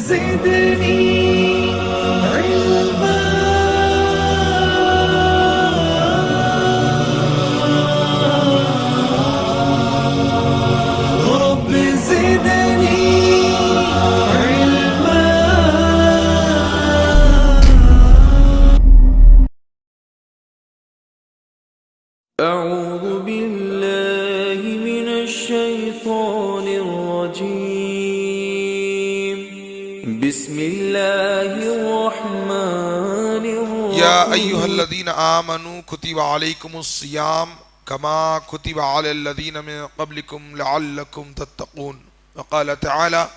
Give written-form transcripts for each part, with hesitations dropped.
زدني علما رب زدني علما. أعوذ بالله من الشيطان الرجيم. بسم الله الرحمن الرحيم. يا أيها الذين آمنوا كتب عليكم الصيام كما كتب على الذين من قبلكم لعلكم تتقون. وقال تعالى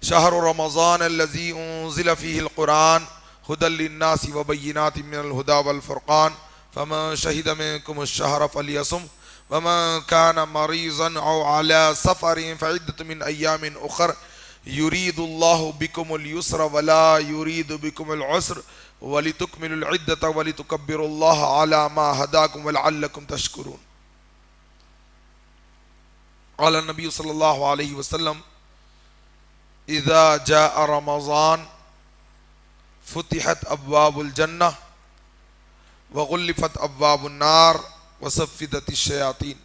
شهر رمضان الذي أنزل فيه القرآن هدى للناس وبينات من الهدى والفرقان فمن شهد منكم الشهر فليصم ومن كان مريضا أو على سفر فعدة من أيام أخر يريد الله بكم اليسر ولا يريد بكم العسر ولتكملوا العدة ولتكبروا الله على ما هداكم ولعلكم تشكرون. قال النبي صلى الله عليه وسلم إذا جاء رمضان فتحت أبواب الجنة وغلفت أبواب النار وصفدت الشياطين.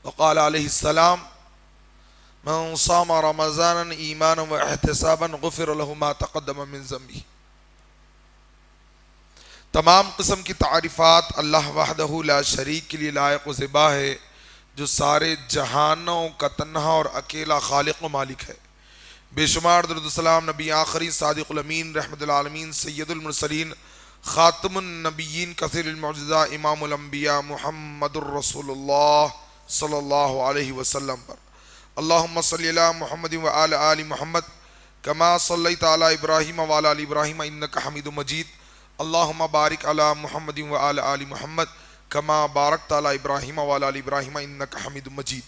وقال عليه السلام من صام رمضانا إيمانا واحتسابا غفر له ما تقدم من ذنبه. تمام قسم کی تعریفات اللہ وحدہ لا شریک کے لیے لائق و زیبا ہے جو سارے جہانوں کا تنہا اور اکیلا خالق و مالک ہے. بے شمار درود و سلام نبی آخری صادق الامین رحمت العالمین سید المرسلین خاتم النبیین کثیر المعجزہ امام الانبیاء محمد الرسول اللہ صلی اللہ علیہ وسلم پر. اللہم صلی علی محمد وآل آل محمد کما صلیت علی ابراہیم وآل آل ابراہیم انکا حمید مجید. اللہم بارک علی محمد وآل آل محمد کما بارکت علی ابراہیم وآل آل ابراہیم انکا حمید مجید.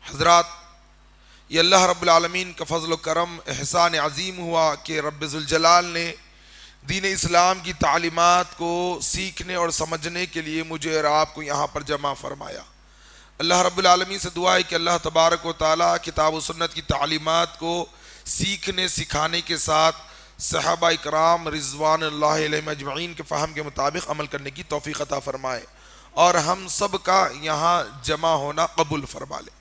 حضرات، یہ اللہ رب العالمین کا فضل و کرم احسان عظیم ہوا کہ رب ذوالجلال نے دین اسلام کی تعلیمات کو سیکھنے اور سمجھنے کے لیے مجھے اور آپ کو یہاں پر جمع فرمایا. اللہ رب العالمین سے دعا ہے کہ اللہ تبارک و تعالیٰ کتاب و سنت کی تعلیمات کو سیکھنے سکھانے کے ساتھ صحابہ اکرام رضوان اللہ علیہم اجمعین کے فہم کے مطابق عمل کرنے کی توفیق عطا فرمائے اور ہم سب کا یہاں جمع ہونا قبول فرما لے.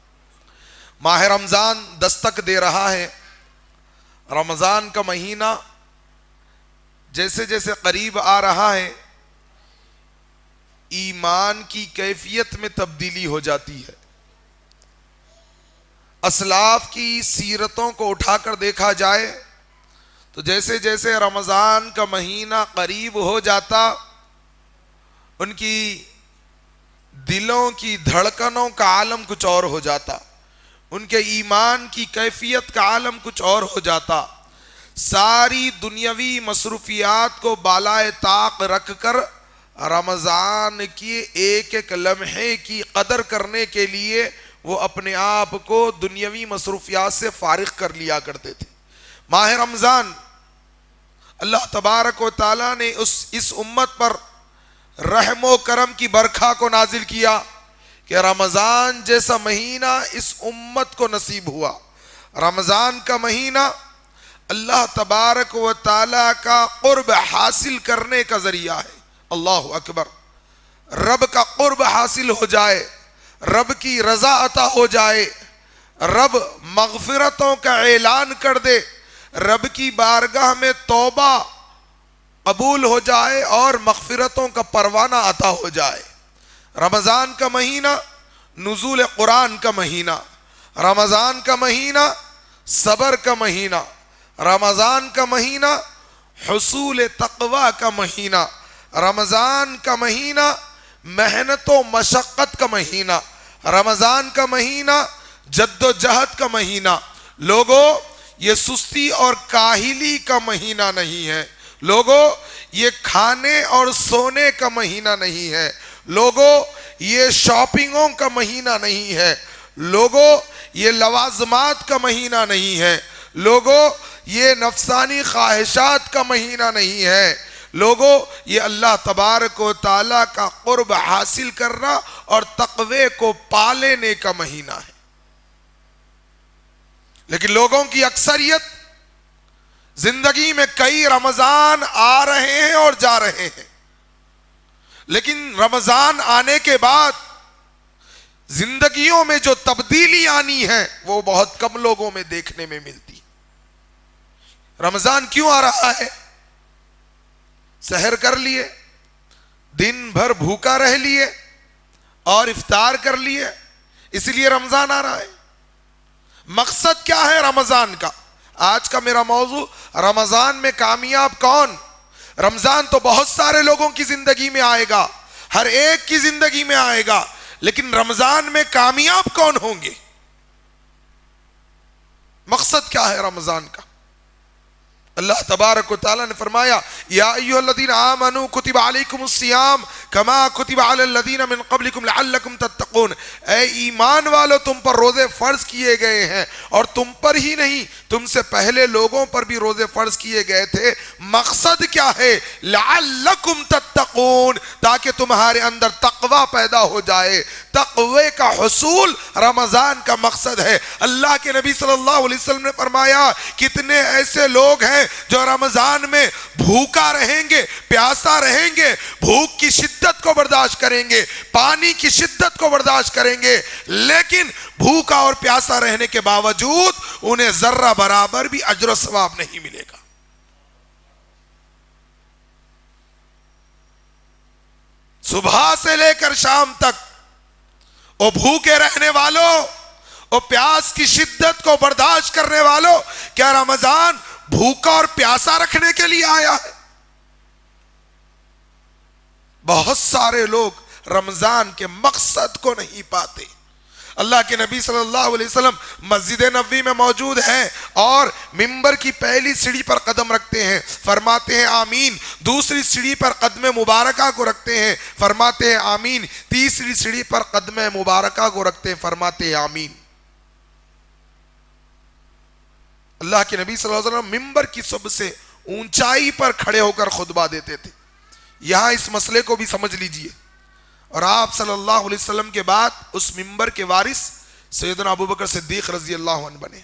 ماہ رمضان دستک دے رہا ہے. رمضان کا مہینہ جیسے جیسے قریب آ رہا ہے ایمان کی کیفیت میں تبدیلی ہو جاتی ہے. اسلاف کی سیرتوں کو اٹھا کر دیکھا جائے تو جیسے جیسے رمضان کا مہینہ قریب ہو جاتا ان کی دلوں کی دھڑکنوں کا عالم کچھ اور ہو جاتا، ان کے ایمان کی کیفیت کا عالم کچھ اور ہو جاتا. ساری دنیاوی مصروفیات کو بالائے طاق رکھ کر رمضان کی ایک ایک لمحے کی قدر کرنے کے لیے وہ اپنے آپ کو دنیاوی مصروفیات سے فارغ کر لیا کرتے تھے. ماہ رمضان اللہ تبارک و تعالیٰ نے اس امت پر رحم و کرم کی برکھا کو نازل کیا کہ رمضان جیسا مہینہ اس امت کو نصیب ہوا. رمضان کا مہینہ اللہ تبارک و تعالیٰ کا قرب حاصل کرنے کا ذریعہ ہے. اللہ اکبر. رب کا قرب حاصل ہو جائے، رب کی رضا عطا ہو جائے، رب مغفرتوں کا اعلان کر دے، رب کی بارگاہ میں توبہ قبول ہو جائے اور مغفرتوں کا پروانہ عطا ہو جائے. رمضان کا مہینہ نزول قرآن کا مہینہ، رمضان کا مہینہ صبر کا مہینہ، رمضان کا مہینہ حصول تقوی کا مہینہ، رمضان کا مہینہ محنت و مشقت کا مہینہ، رمضان کا مہینہ جد و جہد کا مہینہ. لوگوں، یہ سستی اور کاہلی کا مہینہ نہیں ہے. لوگوں، یہ کھانے اور سونے کا مہینہ نہیں ہے. لوگوں، یہ شاپنگوں کا مہینہ نہیں ہے. لوگوں، یہ لوازمات کا مہینہ نہیں ہے. لوگوں، یہ نفسانی خواہشات کا مہینہ نہیں ہے. لوگوں، یہ اللہ تبارک و تعالیٰ کا قرب حاصل کرنا اور تقوی کو پا لینے کا مہینہ ہے. لیکن لوگوں کی اکثریت زندگی میں کئی رمضان آ رہے ہیں اور جا رہے ہیں، لیکن رمضان آنے کے بعد زندگیوں میں جو تبدیلی آنی ہے وہ بہت کم لوگوں میں دیکھنے میں ملتی۔ رمضان کیوں آ رہا ہے؟ سحر کر لیے، دن بھر بھوکا رہ لیے اور افطار کر لیے، اس لیے رمضان آ رہا ہے۔ مقصد کیا ہے رمضان کا؟ آج کا میرا موضوع رمضان میں کامیاب کون؟ رمضان تو بہت سارے لوگوں کی زندگی میں آئے گا، ہر ایک کی زندگی میں آئے گا، لیکن رمضان میں کامیاب کون ہوں گے؟ مقصد کیا ہے رمضان کا؟ اللہ تبارک و تعالیٰ نے فرمایا یا ایھا الذین آمنوا کتب علیکم الصیام کما کتب علی الذین من قبلکم لعلکم تتقون، اے ایمان والو تم پر روزے فرض کیے گئے ہیں، اور تم پر ہی نہیں تم سے پہلے لوگوں پر بھی روزے فرض کیے گئے تھے۔ مقصد کیا ہے؟ لعلکم تتقون، تاکہ تمہارے اندر تقوی پیدا ہو جائے۔ تقوی کا حصول رمضان کا مقصد ہے۔ اللہ کے نبی صلی اللہ علیہ وسلم نے فرمایا کتنے ایسے لوگ ہیں جو رمضان میں بھوکا رہیں گے، پیاسا رہیں گے، بھوک کی شدت کو برداشت کریں گے، پانی کی شدت کو برداشت کریں گے، لیکن بھوکا اور پیاسا رہنے کے باوجود انہیں ذرہ برابر بھی اجر و ثواب نہیں ملے گا۔ صبح سے لے کر شام تک او بھوکے رہنے والوں، او پیاس کی شدت کو برداشت کرنے والوں، کیا رمضان بھوکا اور پیاسا رکھنے کے لیے آیا ہے؟ بہت سارے لوگ رمضان کے مقصد کو نہیں پاتے۔ اللہ کے نبی صلی اللہ علیہ وسلم مسجد نبوی میں موجود ہیں اور منبر کی پہلی سیڑھی پر قدم رکھتے ہیں، فرماتے ہیں آمین، دوسری سیڑھی پر قدم مبارکہ کو رکھتے ہیں، فرماتے ہیں آمین، تیسری سیڑھی پر قدم مبارکہ کو رکھتے ہیں، فرماتے ہیں آمین۔ اللہ کے نبی صلی اللہ علیہ وسلم منبر کی سب سے اونچائی پر کھڑے ہو کر خطبہ دیتے تھے۔ یہاں اس مسئلے کو بھی سمجھ لیجئے، اور آپ صلی اللہ علیہ وسلم کے بعد اس منبر کے وارث سیدنا ابوبکر صدیق رضی اللہ عنہ بنے،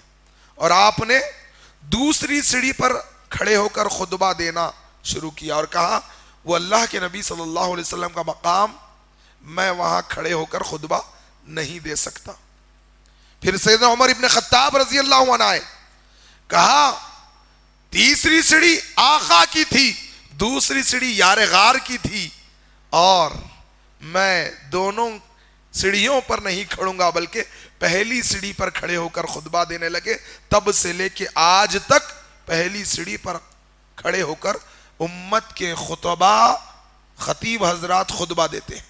اور آپ نے دوسری سیڑھی پر کھڑے ہو کر خطبہ دینا شروع کیا اور کہا وہ اللہ کے نبی صلی اللہ علیہ وسلم کا مقام میں وہاں کھڑے ہو کر خطبہ نہیں دے سکتا۔ پھر سیدنا عمر ابن خطاب رضی اللہ عنہ آئے، کہا تیسری سیڑھی آقا کی تھی، دوسری سیڑھی یار غار کی تھی، اور میں دونوں سیڑھیوں پر نہیں کھڑوں گا بلکہ پہلی سیڑھی پر کھڑے ہو کر خطبہ دینے لگے۔ تب سے لے کے آج تک پہلی سیڑھی پر کھڑے ہو کر امت کے خطیب حضرات خطبہ دیتے ہیں۔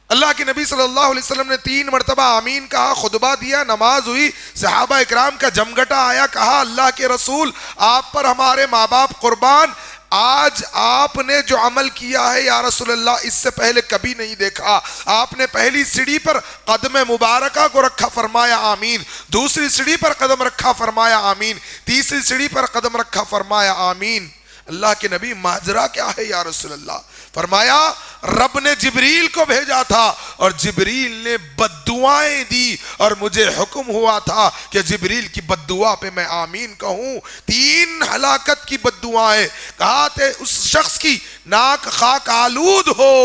اللہ کے نبی صلی اللہ علیہ وسلم نے 3 مرتبہ آمین کہا، خطبہ دیا، نماز ہوئی، صحابہ اکرام کا جمگٹا آیا، کہا اللہ کے رسول آپ پر ہمارے ماں باپ قربان، آج آپ نے جو عمل کیا ہے یا رسول اللہ اس سے پہلے کبھی نہیں دیکھا۔ آپ نے پہلی سیڑھی پر قدم مبارکہ کو رکھا، فرمایا آمین، دوسری سیڑھی پر قدم رکھا، فرمایا آمین، تیسری سیڑھی پر قدم رکھا، فرمایا آمین۔ اللہ کے نبی ماجرا کیا ہے یا رسول اللہ؟ فرمایا رب نے جبریل کو بھیجا تھا اور جبریل نے بددعائیں دی اور مجھے حکم ہوا تھا کہ جبریل کی بددعا پہ میں آمین کہوں۔ 3 ہلاکت کی بددعائیں، کہا تھے اس شخص کی ناک خاک آلود ہو،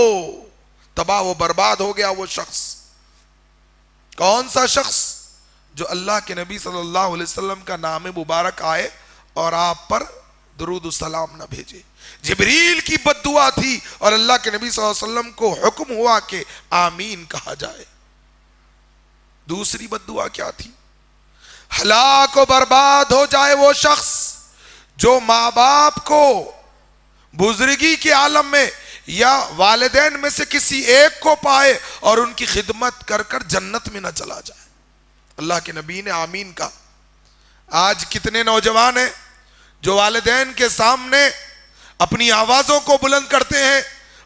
تباہ و برباد ہو گیا وہ شخص۔ کون سا شخص؟ جو اللہ کے نبی صلی اللہ علیہ وسلم کا نام مبارک آئے اور آپ پر درود و سلام نہ بھیجے۔ جبریل کی بددعا تھی اور اللہ کے نبی صلی اللہ علیہ وسلم کو حکم ہوا کہ آمین کہا جائے۔ دوسری بددعا کیا تھی؟ ہلاک و برباد ہو جائے وہ شخص جو ماں باپ کو بزرگی کے عالم میں یا والدین میں سے کسی ایک کو پائے اور ان کی خدمت کر کر جنت میں نہ چلا جائے۔ اللہ کے نبی نے آمین کہا۔ آج کتنے نوجوان ہیں جو والدین کے سامنے اپنی آوازوں کو بلند کرتے ہیں،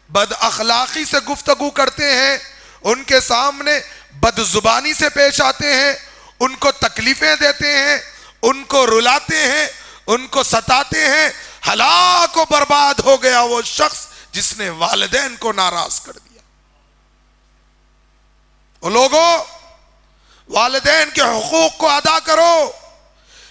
بد اخلاقی سے گفتگو کرتے ہیں، ان کے سامنے بد زبانی سے پیش آتے ہیں، ان کو تکلیفیں دیتے ہیں، ان کو رلاتے ہیں، ان کو ستاتے ہیں۔ ہلاک و برباد ہو گیا وہ شخص جس نے والدین کو ناراض کر دیا۔ وہ لوگوں، والدین کے حقوق کو ادا کرو.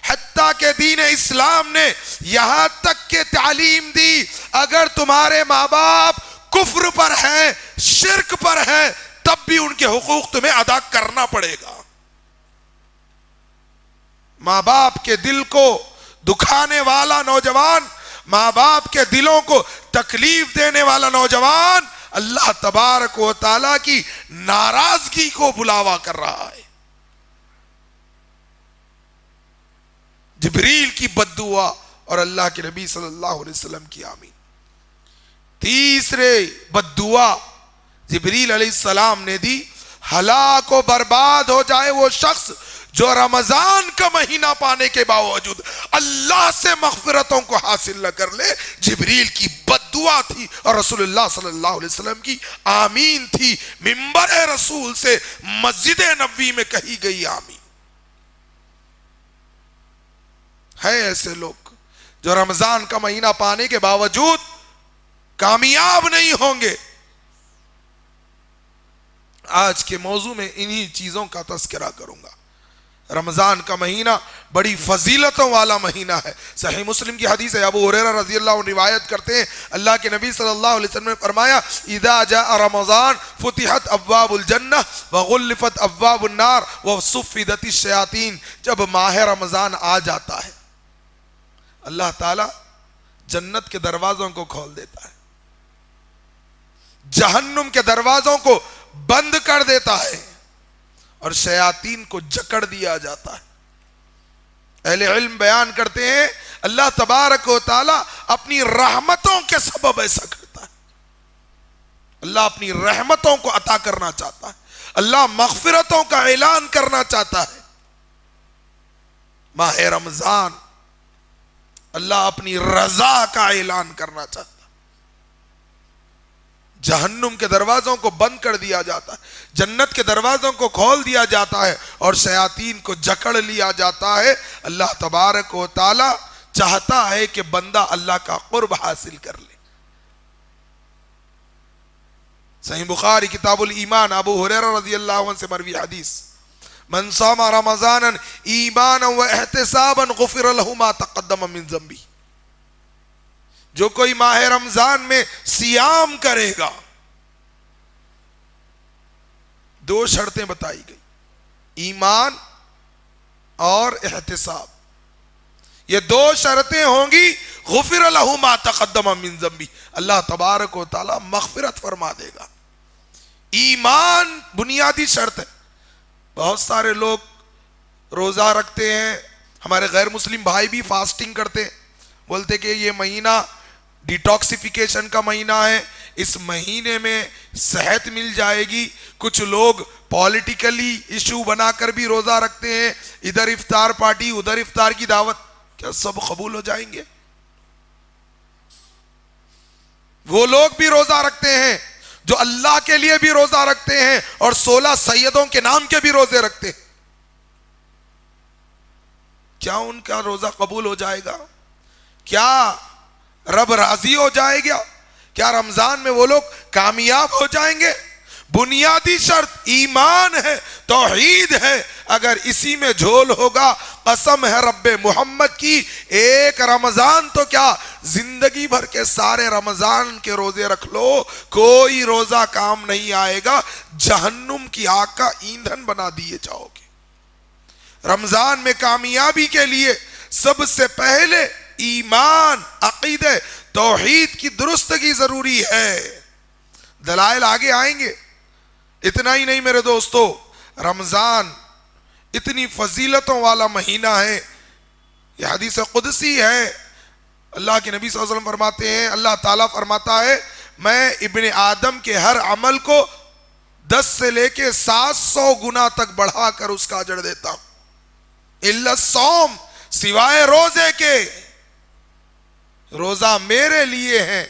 حتیٰ کہ دین اسلام نے یہاں تک کہ تعلیم دی اگر تمہارے ماں باپ کفر پر ہیں، شرک پر ہیں، تب بھی ان کے حقوق تمہیں ادا کرنا پڑے گا. ماں باپ کے دل کو دکھانے والا نوجوان، ماں باپ کے دلوں کو تکلیف دینے والا نوجوان اللہ تبارک و تعالیٰ کی ناراضگی کو بلاوا کر رہا ہے. جبریل کی بد دعا اور اللہ کے نبی صلی اللہ علیہ وسلم کی آمین. تیسرے بد دعا جبریل علیہ السلام نے دی، ہلاک و برباد ہو جائے وہ شخص جو رمضان کا مہینہ پانے کے باوجود اللہ سے مغفرتوں کو حاصل نہ کر لے. جبریل کی بد دعا تھی اور رسول اللہ صلی اللہ علیہ وسلم کی آمین تھی. منبر رسول سے مسجد نبوی میں کہی گئی آمین. ہے ایسے لوگ جو رمضان کا مہینہ پانے کے باوجود کامیاب نہیں ہوں گے. آج کے موضوع میں انہی چیزوں کا تذکرہ کروں گا. رمضان کا مہینہ بڑی فضیلتوں والا مہینہ ہے. صحیح مسلم کی حدیث ہے، ابو ہریرہ رضی اللہ عنہ روایت کرتے ہیں اللہ کے نبی صلی اللہ علیہ وسلم نے فرمایا اذا جاء رمضان فتحت ابواب الجنہ وغلفت ابواب النار وصفدت الشیاطین. جب ماہ رمضان آ جاتا ہے اللہ تعالی جنت کے دروازوں کو کھول دیتا ہے، جہنم کے دروازوں کو بند کر دیتا ہے اور شیاطین کو جکڑ دیا جاتا ہے. اہل علم بیان کرتے ہیں اللہ تبارک و تعالی اپنی رحمتوں کے سبب ایسا کرتا ہے. اللہ اپنی رحمتوں کو عطا کرنا چاہتا ہے، اللہ مغفرتوں کا اعلان کرنا چاہتا ہے. ماہ رمضان اللہ اپنی رضا کا اعلان کرنا چاہتا ہے. جہنم کے دروازوں کو بند کر دیا جاتا ہے، جنت کے دروازوں کو کھول دیا جاتا ہے اور شیاطین کو جکڑ لیا جاتا ہے. اللہ تبارک و تعالی چاہتا ہے کہ بندہ اللہ کا قرب حاصل کر لے. صحیح بخاری کتاب الایمان ابو ہریرہ رضی اللہ عنہ سے مروی حدیث من صام رمضانا ایمانا و احتسابا غفر له ما تقدم من ذنبی. جو کوئی ماہ رمضان میں سیام کرے گا، دو شرطیں بتائی گئی، ایمان اور احتساب. یہ دو شرطیں ہوں گی غفر له ما تقدم من ذنبی، اللہ تبارک و تعالی مغفرت فرما دے گا. ایمان بنیادی شرط ہے. بہت سارے لوگ روزہ رکھتے ہیں، ہمارے غیر مسلم بھائی بھی فاسٹنگ کرتے ہیں، بولتے کہ یہ مہینہ ڈیٹاکسیفیکیشن کا مہینہ ہے، اس مہینے میں صحت مل جائے گی. کچھ لوگ پولیٹیکلی ایشو بنا کر بھی روزہ رکھتے ہیں، ادھر افطار پارٹی ادھر افطار کی دعوت. کیا سب قبول ہو جائیں گے؟ وہ لوگ بھی روزہ رکھتے ہیں جو اللہ کے لیے بھی روزہ رکھتے ہیں اور 16 سیدوں کے نام کے بھی روزے رکھتے ہیں. کیا ان کا روزہ قبول ہو جائے گا؟ کیا رب راضی ہو جائے گا؟ کیا رمضان میں وہ لوگ کامیاب ہو جائیں گے؟ بنیادی شرط ایمان ہے، توحید ہے. اگر اسی میں جھول ہوگا، قسم ہے رب محمد کی، ایک رمضان تو کیا زندگی بھر کے سارے رمضان کے روزے رکھ لو، کوئی روزہ کام نہیں آئے گا. جہنم کی آگ کا ایندھن بنا دیے جاؤ گے. رمضان میں کامیابی کے لیے سب سے پہلے ایمان، عقیدہ، توحید کی درستگی ضروری ہے. دلائل آگے آئیں گے. اتنا ہی نہیں میرے دوستو، رمضان اتنی فضیلتوں والا مہینہ ہے. یہ حدیث قدسی ہے. اللہ کے نبی صلی اللہ علیہ وسلم فرماتے ہیں، اللہ تعالیٰ فرماتا ہے میں ابن آدم کے ہر عمل کو 10 سے لے کے 700 گنا تک بڑھا کر اس کا اجر دیتا ہوں، الا الصوم، سوائے روزے کے. روزہ میرے لیے ہے،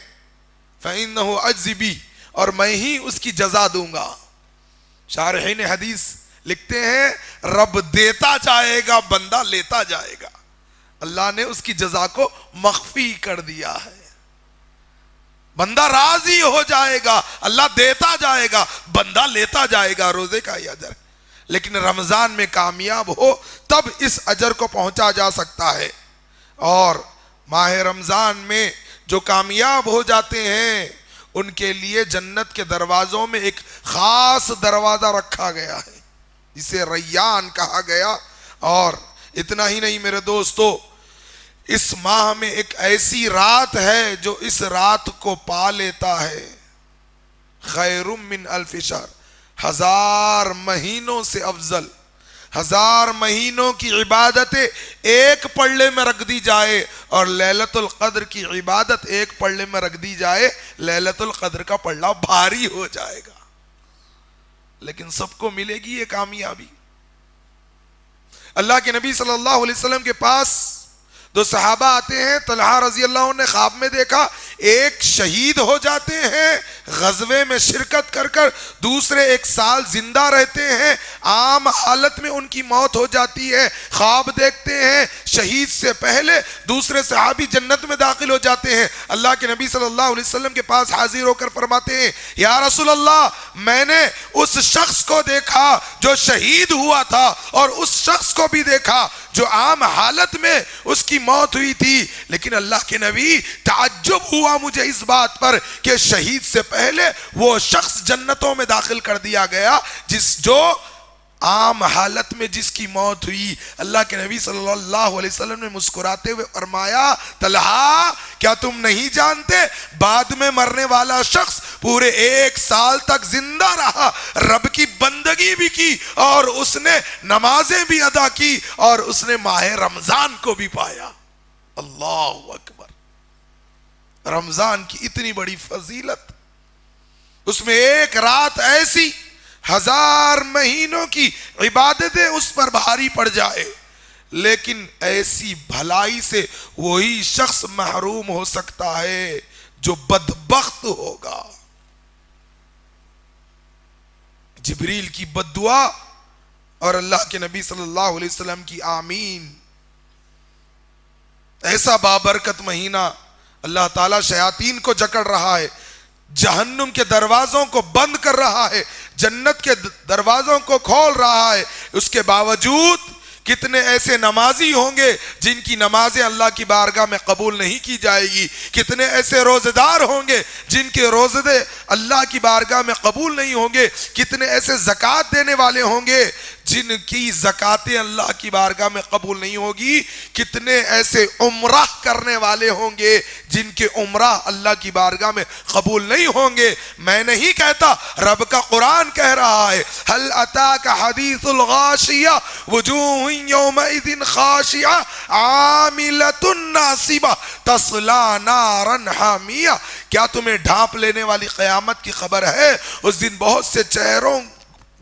فإنه أجزي بی، اور میں ہی اس کی جزا دوں گا. شارحین حدیث لکھتے ہیں رب دیتا جائے گا، بندہ لیتا جائے گا. اللہ نے اس کی جزا کو مخفی کر دیا ہے. بندہ راضی ہو جائے گا، اللہ دیتا جائے گا، بندہ لیتا جائے گا. روزے کا یہ اجر. لیکن رمضان میں کامیاب ہو تب اس اجر کو پہنچا جا سکتا ہے. اور ماہ رمضان میں جو کامیاب ہو جاتے ہیں ان کے لیے جنت کے دروازوں میں ایک خاص دروازہ رکھا گیا ہے جسے ریان کہا گیا. اور اتنا ہی نہیں میرے دوستو، اس ماہ میں ایک ایسی رات ہے جو اس رات کو پا لیتا ہے خیر من الف شہر، 1000 مہینوں سے افضل. 1000 مہینوں کی عبادتیں ایک پلڑے میں رکھ دی جائے اور لیلۃ القدر کی عبادت ایک پلڑے میں رکھ دی جائے، لیلۃ القدر کا پلڑا بھاری ہو جائے گا. لیکن سب کو ملے گی یہ کامیابی. اللہ کے نبی صلی اللہ علیہ وسلم کے پاس دو صحابہ آتے ہیں. طلحہ رضی اللہ عنہ نے خواب میں دیکھا ایک شہید ہو جاتے ہیں غزوے میں شرکت کر کر، دوسرے 1 سال زندہ رہتے ہیں، عام حالت میں ان کی موت ہو جاتی ہے. خواب دیکھتے ہیں شہید سے پہلے دوسرے صحابی جنت میں داخل ہو جاتے ہیں. اللہ کے نبی صلی اللہ علیہ وسلم کے پاس حاضر ہو کر فرماتے ہیں یا رسول اللہ، میں نے اس شخص کو دیکھا جو شہید ہوا تھا اور اس شخص کو بھی دیکھا جو عام حالت میں اس کی موت ہوئی تھی، لیکن اللہ کے نبی تعجب ہوا مجھے اس بات پر کہ شہید سے پہلے وہ شخص جنتوں میں داخل کر دیا گیا جو عام حالت میں جس کی موت ہوئی. اللہ کے نبی صلی اللہ علیہ وسلم نے مسکراتے ہوئے فرمایا طلحہ کیا تم نہیں جانتے بعد میں مرنے والا شخص پورے 1 سال تک زندہ رہا، رب کی بندگی بھی کی اور اس نے نمازیں بھی ادا کی اور اس نے ماہ رمضان کو بھی پایا. اللہ اکبر. رمضان کی اتنی بڑی فضیلت، اس میں ایک رات ایسی 1000 مہینوں کی عبادتیں اس پر بھاری پڑ جائے، لیکن ایسی بھلائی سے وہی شخص محروم ہو سکتا ہے جو بدبخت ہوگا. جبریل کی بد دعا اور اللہ کے نبی صلی اللہ علیہ وسلم کی آمین. ایسا بابرکت مہینہ اللہ تعالیٰ شیاطین کو جکڑ رہا ہے، جہنم کے دروازوں کو بند کر رہا ہے، جنت کے دروازوں کو کھول رہا ہے. اس کے باوجود کتنے ایسے نمازی ہوں گے جن کی نمازیں اللہ کی بارگاہ میں قبول نہیں کی جائے گی، کتنے ایسے روزے دار ہوں گے جن کے روزے اللہ کی بارگاہ میں قبول نہیں ہوں گے، کتنے ایسے زکوٰۃ دینے والے ہوں گے جن کی زکاتیں اللہ کی بارگاہ میں قبول نہیں ہوگی، کتنے ایسے عمرہ کرنے والے ہوں گے جن کے عمرہ اللہ کی بارگاہ میں قبول نہیں ہوں گے. میں نہیں کہتا، رب کا قرآن کہہ رہا ہے هل اتاک حدیث الغاشیہ وجوہ یومئذ خاشعہ عاملۃ ناصبہ تصلی نارا حامیہ. کیا تمہیں ڈھانپ لینے والی قیامت کی خبر ہے؟ اس دن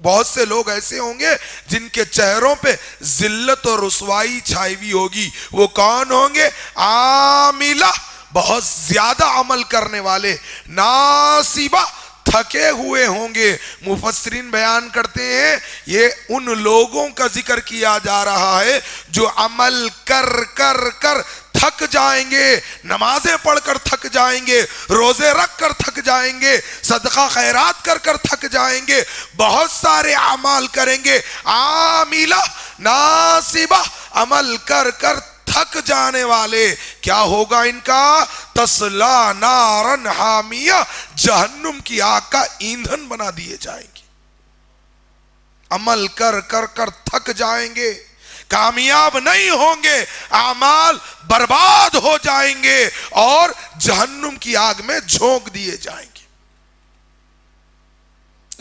بہت سے لوگ ایسے ہوں گے جن کے چہروں پہ ذلت اور رسوائی چھائی ہوئی ہوگی. وہ کون ہوں گے؟ عاملہ، بہت زیادہ عمل کرنے والے، ناصبہ، تھکے ہوئے ہوں گے. مفسرین بیان کرتے ہیں یہ ان لوگوں کا ذکر کیا جا رہا ہے جو عمل کر کر کر تھک جائیں گے، نمازیں پڑھ کر تھک جائیں گے، روزے رکھ کر تھک جائیں گے، صدقہ خیرات کر کر تھک جائیں گے، بہت سارے اعمال کریں گے. عاملہ، ناصبہ، عمل کر کر تھک جانے والے. کیا ہوگا ان کا؟ تصلی نارا حامیہ، جہنم کی آگ کا ایندھن بنا دیے جائیں گے. عمل کر کر کر تھک جائیں گے، کامیاب نہیں ہوں گے، اعمال برباد ہو جائیں گے اور جہنم کی آگ میں جھونک دیے جائیں گے.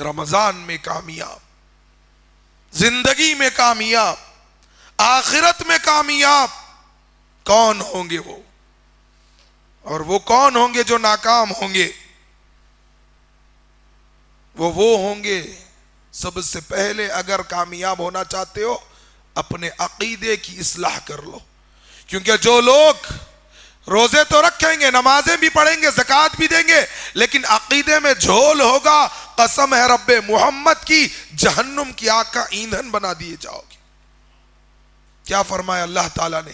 رمضان میں کامیاب، زندگی میں کامیاب، آخرت میں کامیاب کون ہوں گے وہ؟ اور وہ کون ہوں گے جو ناکام ہوں گے؟ وہ ہوں گے، سب سے پہلے اگر کامیاب ہونا چاہتے ہو اپنے عقیدے کی اصلاح کر لو. کیونکہ جو لوگ روزے تو رکھیں گے، نمازیں بھی پڑھیں گے، زکوٰۃ بھی دیں گے، لیکن عقیدے میں جھول ہوگا، قسم ہے رب محمد کی، جہنم کی آگ کا ایندھن بنا دیے جاؤ گے. کیا فرمایا اللہ تعالیٰ نے؟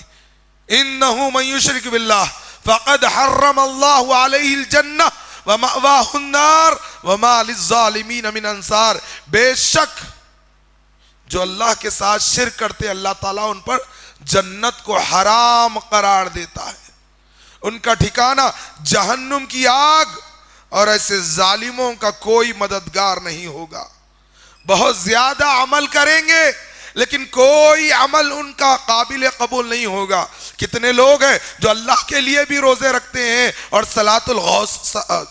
انہو من یشرک باللہ فقد حرم اللہ علیہ الجنہ ومأواہ النار وما للظالمین من انصار. بے شک جو اللہ کے ساتھ شرک کرتے اللہ تعالیٰ ان پر جنت کو حرام قرار دیتا ہے، ان کا ٹھکانہ جہنم کی آگ، اور ایسے ظالموں کا کوئی مددگار نہیں ہوگا۔ بہت زیادہ عمل کریں گے لیکن کوئی عمل ان کا قابل قبول نہیں ہوگا۔ کتنے لوگ ہیں جو اللہ کے لیے بھی روزے رکھتے ہیں اور صلاۃ الغوث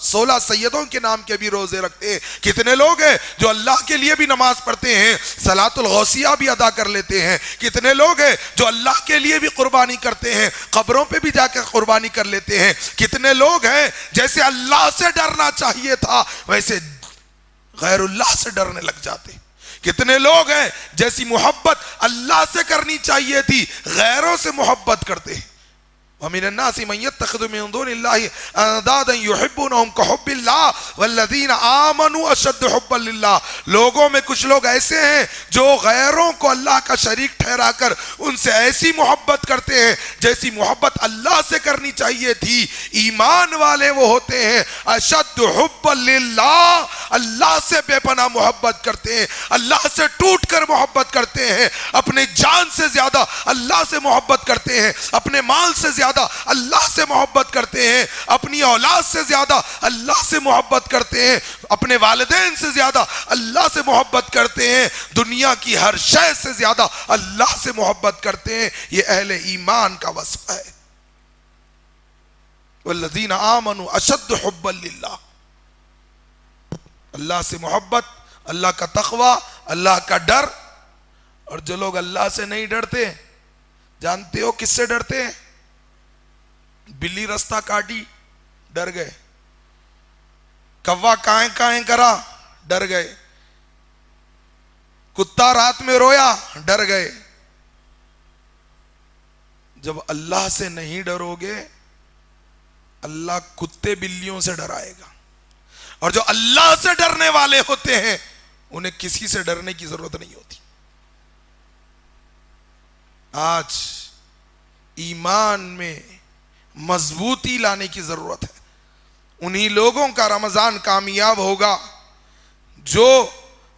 16 سیدوں کے نام کے بھی روزے رکھتے ہیں۔ کتنے لوگ ہیں جو اللہ کے لیے بھی نماز پڑھتے ہیں، صلاۃ الغوثیہ بھی ادا کر لیتے ہیں۔ کتنے لوگ ہیں جو اللہ کے لیے بھی قربانی کرتے ہیں، قبروں پہ بھی جا کے قربانی کر لیتے ہیں۔ کتنے لوگ ہیں جیسے اللہ سے ڈرنا چاہیے تھا ویسے غیر اللہ سے ڈرنے لگ جاتے ہیں۔ کتنے لوگ ہیں جیسی محبت اللہ سے کرنی چاہیے تھی غیروں سے محبت کرتے ہیں۔ وَمِنَ النَّاسِ مَن يَتَّخِذُ مِن دُونِ اللَّهِ أَندَادًا يُحِبُّونَهُم كَحُبِّ اللَّهِ وَالَّذِينَ آمَنُوا أَشَدُّ حُبًّا لِلَّهِ۔ لوگوں میں کچھ لوگ ایسے ہیں جو غیروں کو اللہ کا شریک ٹھہرا کر ان سے ایسی محبت کرتے ہیں جیسی محبت اللہ سے کرنی چاہیے تھی۔ ایمان والے وہ ہوتے ہیں اشد حبًا للہ، اللہ سے بے پناہ محبت کرتے ہیں، اللہ سے ٹوٹ کر محبت کرتے ہیں، اپنے جان سے زیادہ اللہ سے محبت کرتے ہیں، اپنے مال سے زیادہ اللہ سے محبت کرتے ہیں، اپنی اولاد سے زیادہ اللہ سے محبت کرتے ہیں، اپنے والدین سے زیادہ اللہ سے محبت کرتے ہیں، دنیا کی ہر شے سے زیادہ اللہ سے محبت کرتے ہیں۔ یہ اہل ایمان کا وصف ہے۔ والذین آمنوا اشد حبا للہ، اللہ سے محبت، اللہ کا تقوی، اللہ کا ڈر۔ اور جو لوگ اللہ سے نہیں ڈرتے، جانتے ہو کس سے ڈرتے ہیں؟ بلی رستہ کاٹی ڈر گئے، کوا کائیں کائیں کرا ڈر گئے، کتا رات میں رویا ڈر گئے۔ جب اللہ سے نہیں ڈرو گے اللہ کتے بلیوں سے ڈرائے گا، اور جو اللہ سے ڈرنے والے ہوتے ہیں انہیں کسی سے ڈرنے کی ضرورت نہیں ہوتی۔ آج ایمان میں مضبوطی لانے کی ضرورت ہے۔ انہی لوگوں کا رمضان کامیاب ہوگا جو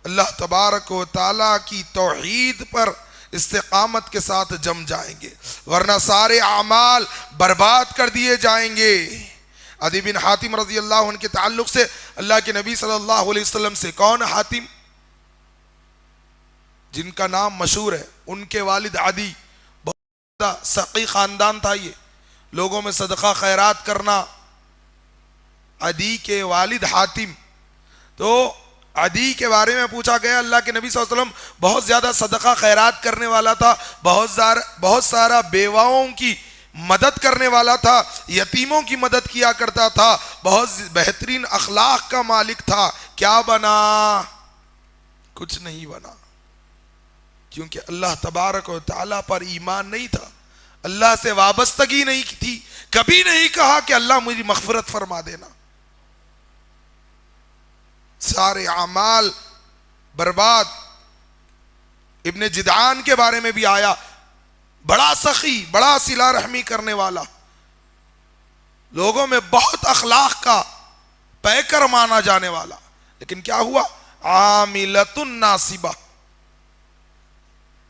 اللہ تبارک و تعالیٰ کی توحید پر استقامت کے ساتھ جم جائیں گے، ورنہ سارے اعمال برباد کر دیے جائیں گے۔ عدی بن حاتم رضی اللہ عنہ کے تعلق سے اللہ کے نبی صلی اللہ علیہ وسلم سے، کون حاتم؟ جن کا نام مشہور ہے، ان کے والد عدی بہت زیادہ سقی خاندان تھا۔ یہ لوگوں میں صدقہ خیرات کرنا، عدی کے والد حاتم۔ تو عدی کے بارے میں پوچھا گیا، اللہ کے نبی صلی اللہ علیہ وسلم بہت زیادہ صدقہ خیرات کرنے والا تھا، بہت سارا بیواؤں کی مدد کرنے والا تھا، یتیموں کی مدد کیا کرتا تھا، بہت بہترین اخلاق کا مالک تھا۔ کیا بنا؟ کچھ نہیں بنا، کیونکہ اللہ تبارک و تعالیٰ پر ایمان نہیں تھا، اللہ سے وابستگی نہیں تھی، کبھی نہیں کہا کہ اللہ مجھے مغفرت فرما دینا۔ سارے اعمال برباد۔ ابن جدعان کے بارے میں بھی آیا، بڑا سخی، بڑا صلہ رحمی کرنے والا، لوگوں میں بہت اخلاق کا پیکر مانا جانے والا، لیکن کیا ہوا؟ عاملۃ ناصبہ،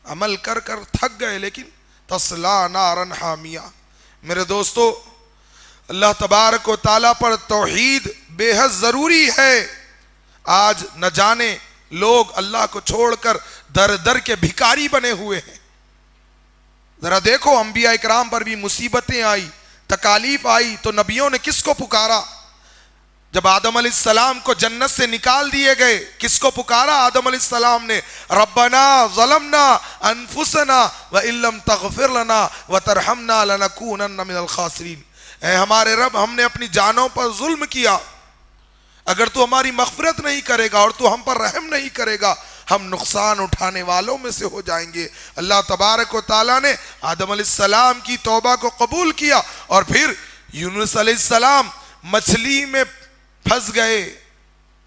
عمل کر کر تھک گئے، لیکن تصلا نارا حامیہ۔ میرے دوستو، اللہ تبارک و تعالیٰ پر توحید بے حد ضروری ہے۔ آج نہ جانے لوگ اللہ کو چھوڑ کر در در کے بھکاری بنے ہوئے ہیں۔ ذرا دیکھو، انبیاء اکرام پر بھی مصیبتیں آئی، تکالیف آئی تو نبیوں نے کس کو پکارا؟ جب آدم علیہ السلام کو جنت سے نکال دیے گئے، کس کو پکارا؟ آدم علیہ السلام نے ربنا ظلمنا انفسنا وان لم تغفر لنا وترحمنا لنکونن من الخاسرین۔ اے ہمارے رب، ہم نے اپنی جانوں پر ظلم کیا، اگر تو ہماری مغفرت نہیں کرے گا اور تو ہم پر رحم نہیں کرے گا ہم نقصان اٹھانے والوں میں سے ہو جائیں گے۔ اللہ تبارک و تعالیٰ نے آدم علیہ السلام کی توبہ کو قبول کیا، اور پھر یونس علیہ السلام مچھلی میں پھنس گئے،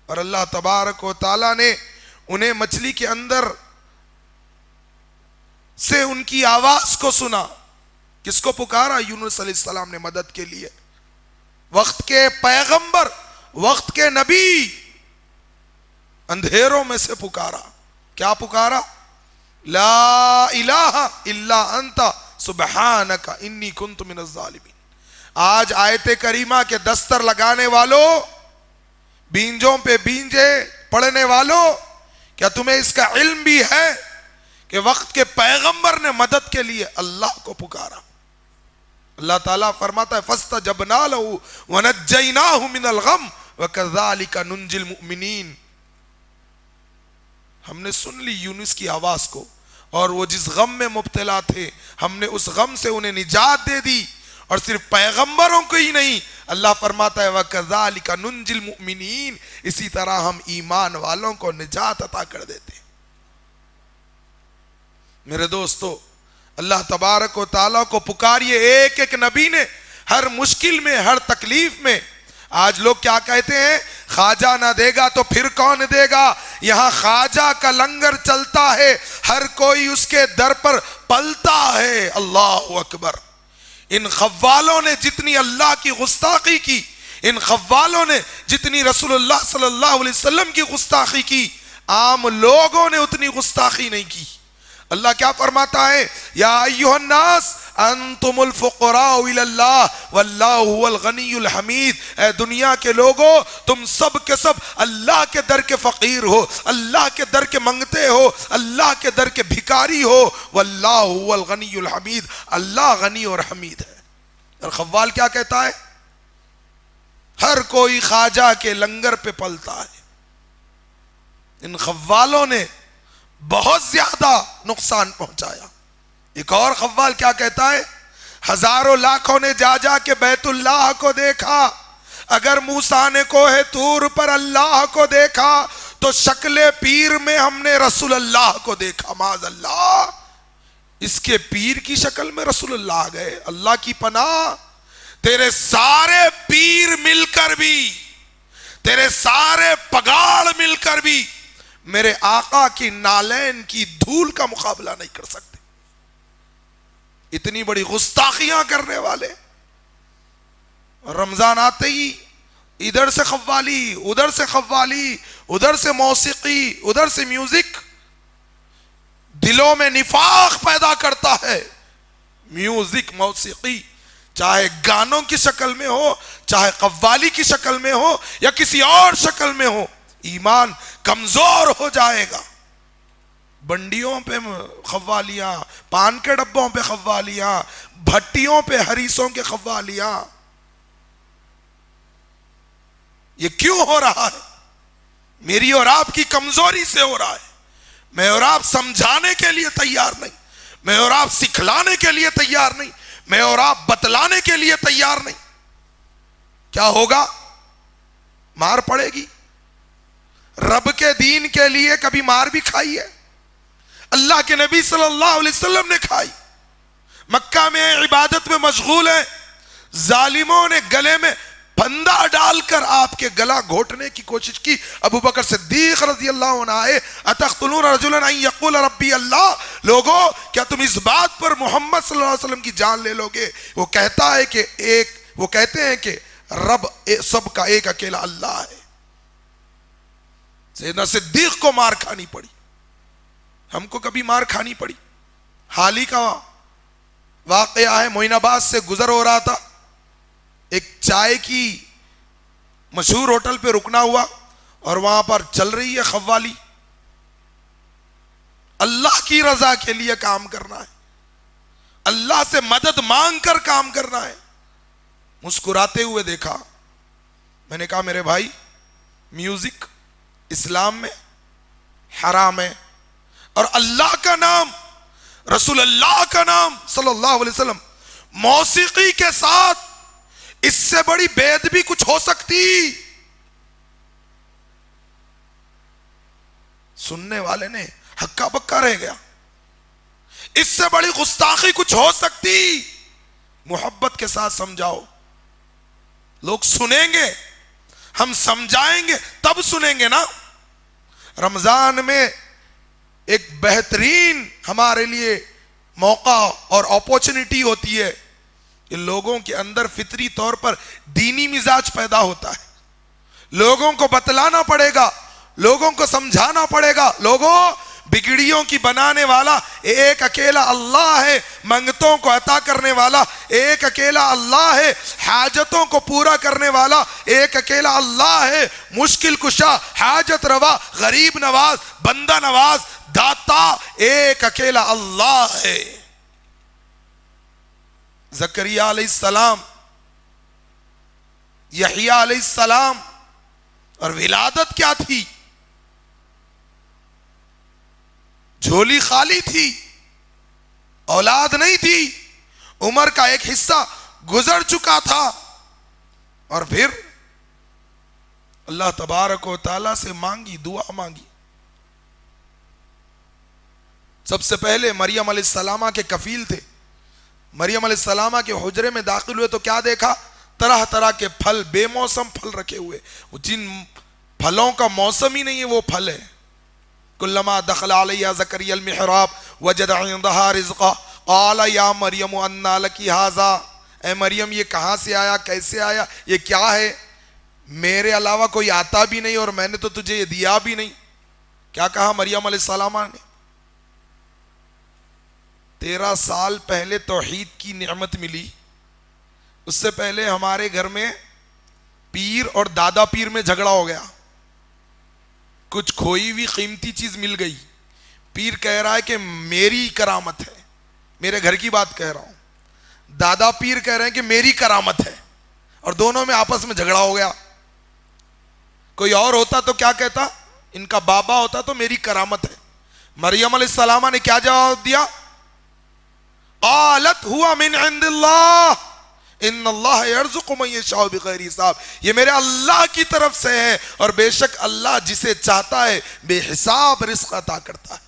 اور اللہ تبارک و تعالیٰ نے انہیں مچھلی کے اندر سے ان کی آواز کو سنا۔ کس کو پکارا؟ یونس علیہ السلام نے مدد کے لیے۔ وقت کے پیغمبر، وقت کے نبی اندھیروں میں سے پکارا۔ کیا پکارا؟ لا الہ الا انت سبحانک انی کنت من الظالمین. آج آیت کریمہ کے دستر لگانے والوں، بینجوں پہ بینجے پڑھنے والوں، کیا تمہیں اس کا علم بھی ہے کہ وقت کے پیغمبر نے مدد کے لیے اللہ کو پکارا؟ اللہ تعالیٰ فرماتا ہے فَاسْتَجَبْنَا لَهُ وَنَجَّيْنَاهُ مِنَ الْغَمِّ وَكَذَلِكَ نُنْجِي الْمُؤْمِنِينَ. ہم نے سن لی یونس کی آواز کو، اور وہ جس غم میں مبتلا تھے ہم نے اس غم سے انہیں نجات دے دی. اور صرف پیغمبروں کو ہی نہیں، اللہ فرماتا ہے وَكَذَلِكَ نُنْجِي الْمُؤْمِنِينَ، اسی طرح ہم ایمان والوں کو نجات عطا کر دیتے ہیں. میرے دوستو، اللہ تبارک و تعالیٰ کو پکاریے. ایک ایک نبی نے ہر مشکل میں، ہر تکلیف میں. آج لوگ کیا کہتے ہیں؟ خواجہ نہ دے گا تو پھر کون دے گا؟ یہاں خواجہ کا لنگر چلتا ہے، ہر کوئی اس کے در پر پلتا ہے. اللہ اکبر. ان خوالوں نے جتنی اللہ کی گستاخی کی، ان خوالوں نے جتنی رسول اللہ صلی اللہ علیہ وسلم کی گستاخی کی، عام لوگوں نے اتنی گستاخی نہیں کی. اللہ کیا فرماتا ہے؟ یا ایھا الناس انتم الفقراء الی اللہ واللہ هو الغنی الحمید. اے دنیا کے لوگوں، تم سب کے سب اللہ کے در کے فقیر ہو، اللہ کے در کے منگتے ہو، اللہ کے در کے بھکاری ہو. واللہ هو الغنی الحمید، اللہ غنی اور حمید ہے. اور خوال کیا کہتا ہے؟ ہر کوئی خواجہ کے لنگر پہ پلتا ہے. ان خوالوں نے بہت زیادہ نقصان پہنچایا. ایک اور خوال کیا کہتا ہے؟ ہزاروں لاکھوں نے جا جا کے بیت اللہ کو دیکھا، اگر موسیٰ نے کوہ طور پر اللہ کو دیکھا تو شکل پیر میں ہم نے رسول اللہ کو دیکھا. معاذ اللہ، اس کے پیر کی شکل میں رسول اللہ آ گئے. اللہ کی پناہ، تیرے سارے پیر مل کر بھی، تیرے سارے پگاڑ مل کر بھی میرے آقا کی نالین کی دھول کا مقابلہ نہیں کر سکتے. اتنی بڑی گستاخیاں کرنے والے. رمضان آتے ہی ادھر سے قوالی، ادھر سے قوالی، ادھر سے موسیقی، ادھر سے میوزک. دلوں میں نفاق پیدا کرتا ہے میوزک، موسیقی، چاہے گانوں کی شکل میں ہو، چاہے قوالی کی شکل میں ہو، یا کسی اور شکل میں ہو. ایمان کمزور ہو جائے گا. بنڈیوں پہ قوالیاں، پان کے ڈبوں پہ قوالیاں، بھٹیوں پہ حریصوں کے قوالیاں. یہ کیوں ہو رہا ہے؟ میری اور آپ کی کمزوری سے ہو رہا ہے. میں اور آپ سمجھانے کے لیے تیار نہیں، میں اور آپ سکھلانے کے لیے تیار نہیں، میں اور آپ بتلانے کے لیے تیار نہیں. کیا ہوگا؟ مار پڑے گی. رب کے دین کے لیے کبھی مار بھی کھائی ہے؟ اللہ کے نبی صلی اللہ علیہ وسلم نے کھائی. مکہ میں عبادت میں مشغول ہیں، ظالموں نے گلے میں پھندا ڈال کر آپ کے گلا گھوٹنے کی کوشش کی. ابو بکر صدیق رضی اللہ عنہ آئے، اتقتلون رجلا ان یقول ربی اللہ. لوگو، کیا تم اس بات پر محمد صلی اللہ علیہ وسلم کی جان لے لو گے؟ وہ کہتا ہے کہ وہ کہتے ہیں کہ رب سب کا ایک اکیلا اللہ ہے. سیدنا صدیق کو مار کھانی پڑی. ہم کو کبھی مار کھانی پڑی؟ حال ہی کا واقعہ ہے، معین آباد سے گزر ہو رہا تھا، ایک چائے کی مشہور ہوٹل پہ رکنا ہوا اور وہاں پر چل رہی ہے قوالی. اللہ کی رضا کے لیے کام کرنا ہے، اللہ سے مدد مانگ کر کام کرنا ہے. مسکراتے ہوئے دیکھا. میں نے کہا میرے بھائی، میوزک اسلام میں حرام ہے، اور اللہ کا نام، رسول اللہ کا نام صلی اللہ علیہ وسلم، موسیقی کے ساتھ اس سے بڑی بے ادبی کچھ ہو سکتی؟ سننے والے نے ہکا بکا رہ گیا. اس سے بڑی گستاخی کچھ ہو سکتی؟ محبت کے ساتھ سمجھاؤ. لوگ سنیں گے، ہم سمجھائیں گے تب سنیں گے نا. رمضان میں ایک بہترین ہمارے لیے موقع اور اپورچنٹی ہوتی ہے کہ لوگوں کے اندر فطری طور پر دینی مزاج پیدا ہوتا ہے. لوگوں کو بتلانا پڑے گا، لوگوں کو سمجھانا پڑے گا. لوگوں، بگڑیوں کی بنانے والا ایک اکیلا اللہ ہے، منگتوں کو عطا کرنے والا ایک اکیلا اللہ ہے، حاجتوں کو پورا کرنے والا ایک اکیلا اللہ ہے، مشکل کشا، حاجت روا، غریب نواز، بندہ نواز، داتا ایک اکیلا اللہ ہے۔ زکریا علیہ السلام، یحییٰ علیہ السلام، اور ولادت کیا تھی؟ جھولی خالی تھی، اولاد نہیں تھی، عمر کا ایک حصہ گزر چکا تھا، اور پھر اللہ تبارک و تعالیٰ سے مانگی، دعا مانگی۔ سب سے پہلے مریم علیہ السلام کے کفیل تھے، مریم علیہ السلام کے حجرے میں داخل ہوئے تو کیا دیکھا؟ طرح طرح کے پھل، بے موسم پھل رکھے ہوئے، جن پھلوں کا موسم ہی نہیں ہے وہ پھل ہے۔ کلما دخل علیہ زکریا المحراب وجد عندها رزقا قال یا مریم انا لکی ھذا، اے مریم یہ کہاں سے آیا، کیسے آیا، یہ کیا ہے؟ میرے علاوہ کوئی آتا بھی نہیں اور میں نے تو تجھے یہ دیا بھی نہیں۔ کیا کہا مریم علیہ السلام نے؟ 13 سال پہلے توحید کی نعمت ملی، اس سے پہلے ہمارے گھر میں پیر اور دادا پیر میں جھگڑا ہو گیا، کچھ کھوئی ہوئی قیمتی چیز مل گئی، پیر کہہ رہا ہے کہ میری کرامت ہے، میرے گھر کی بات کہہ رہا ہوں، دادا پیر کہہ رہے ہیں کہ میری کرامت ہے، اور دونوں میں آپس میں جھگڑا ہو گیا۔ کوئی اور ہوتا تو کیا کہتا؟ ان کا بابا ہوتا تو میری کرامت ہے۔ مریم علیہ السلام نے کیا جواب دیا؟ قالت ہوا من عند اللہ ان اللہ یرزق من یشاء بغیر حساب، یہ میرے اللہ کی طرف سے ہے اور بے شک اللہ جسے چاہتا ہے بے حساب رزق عطا کرتا ہے۔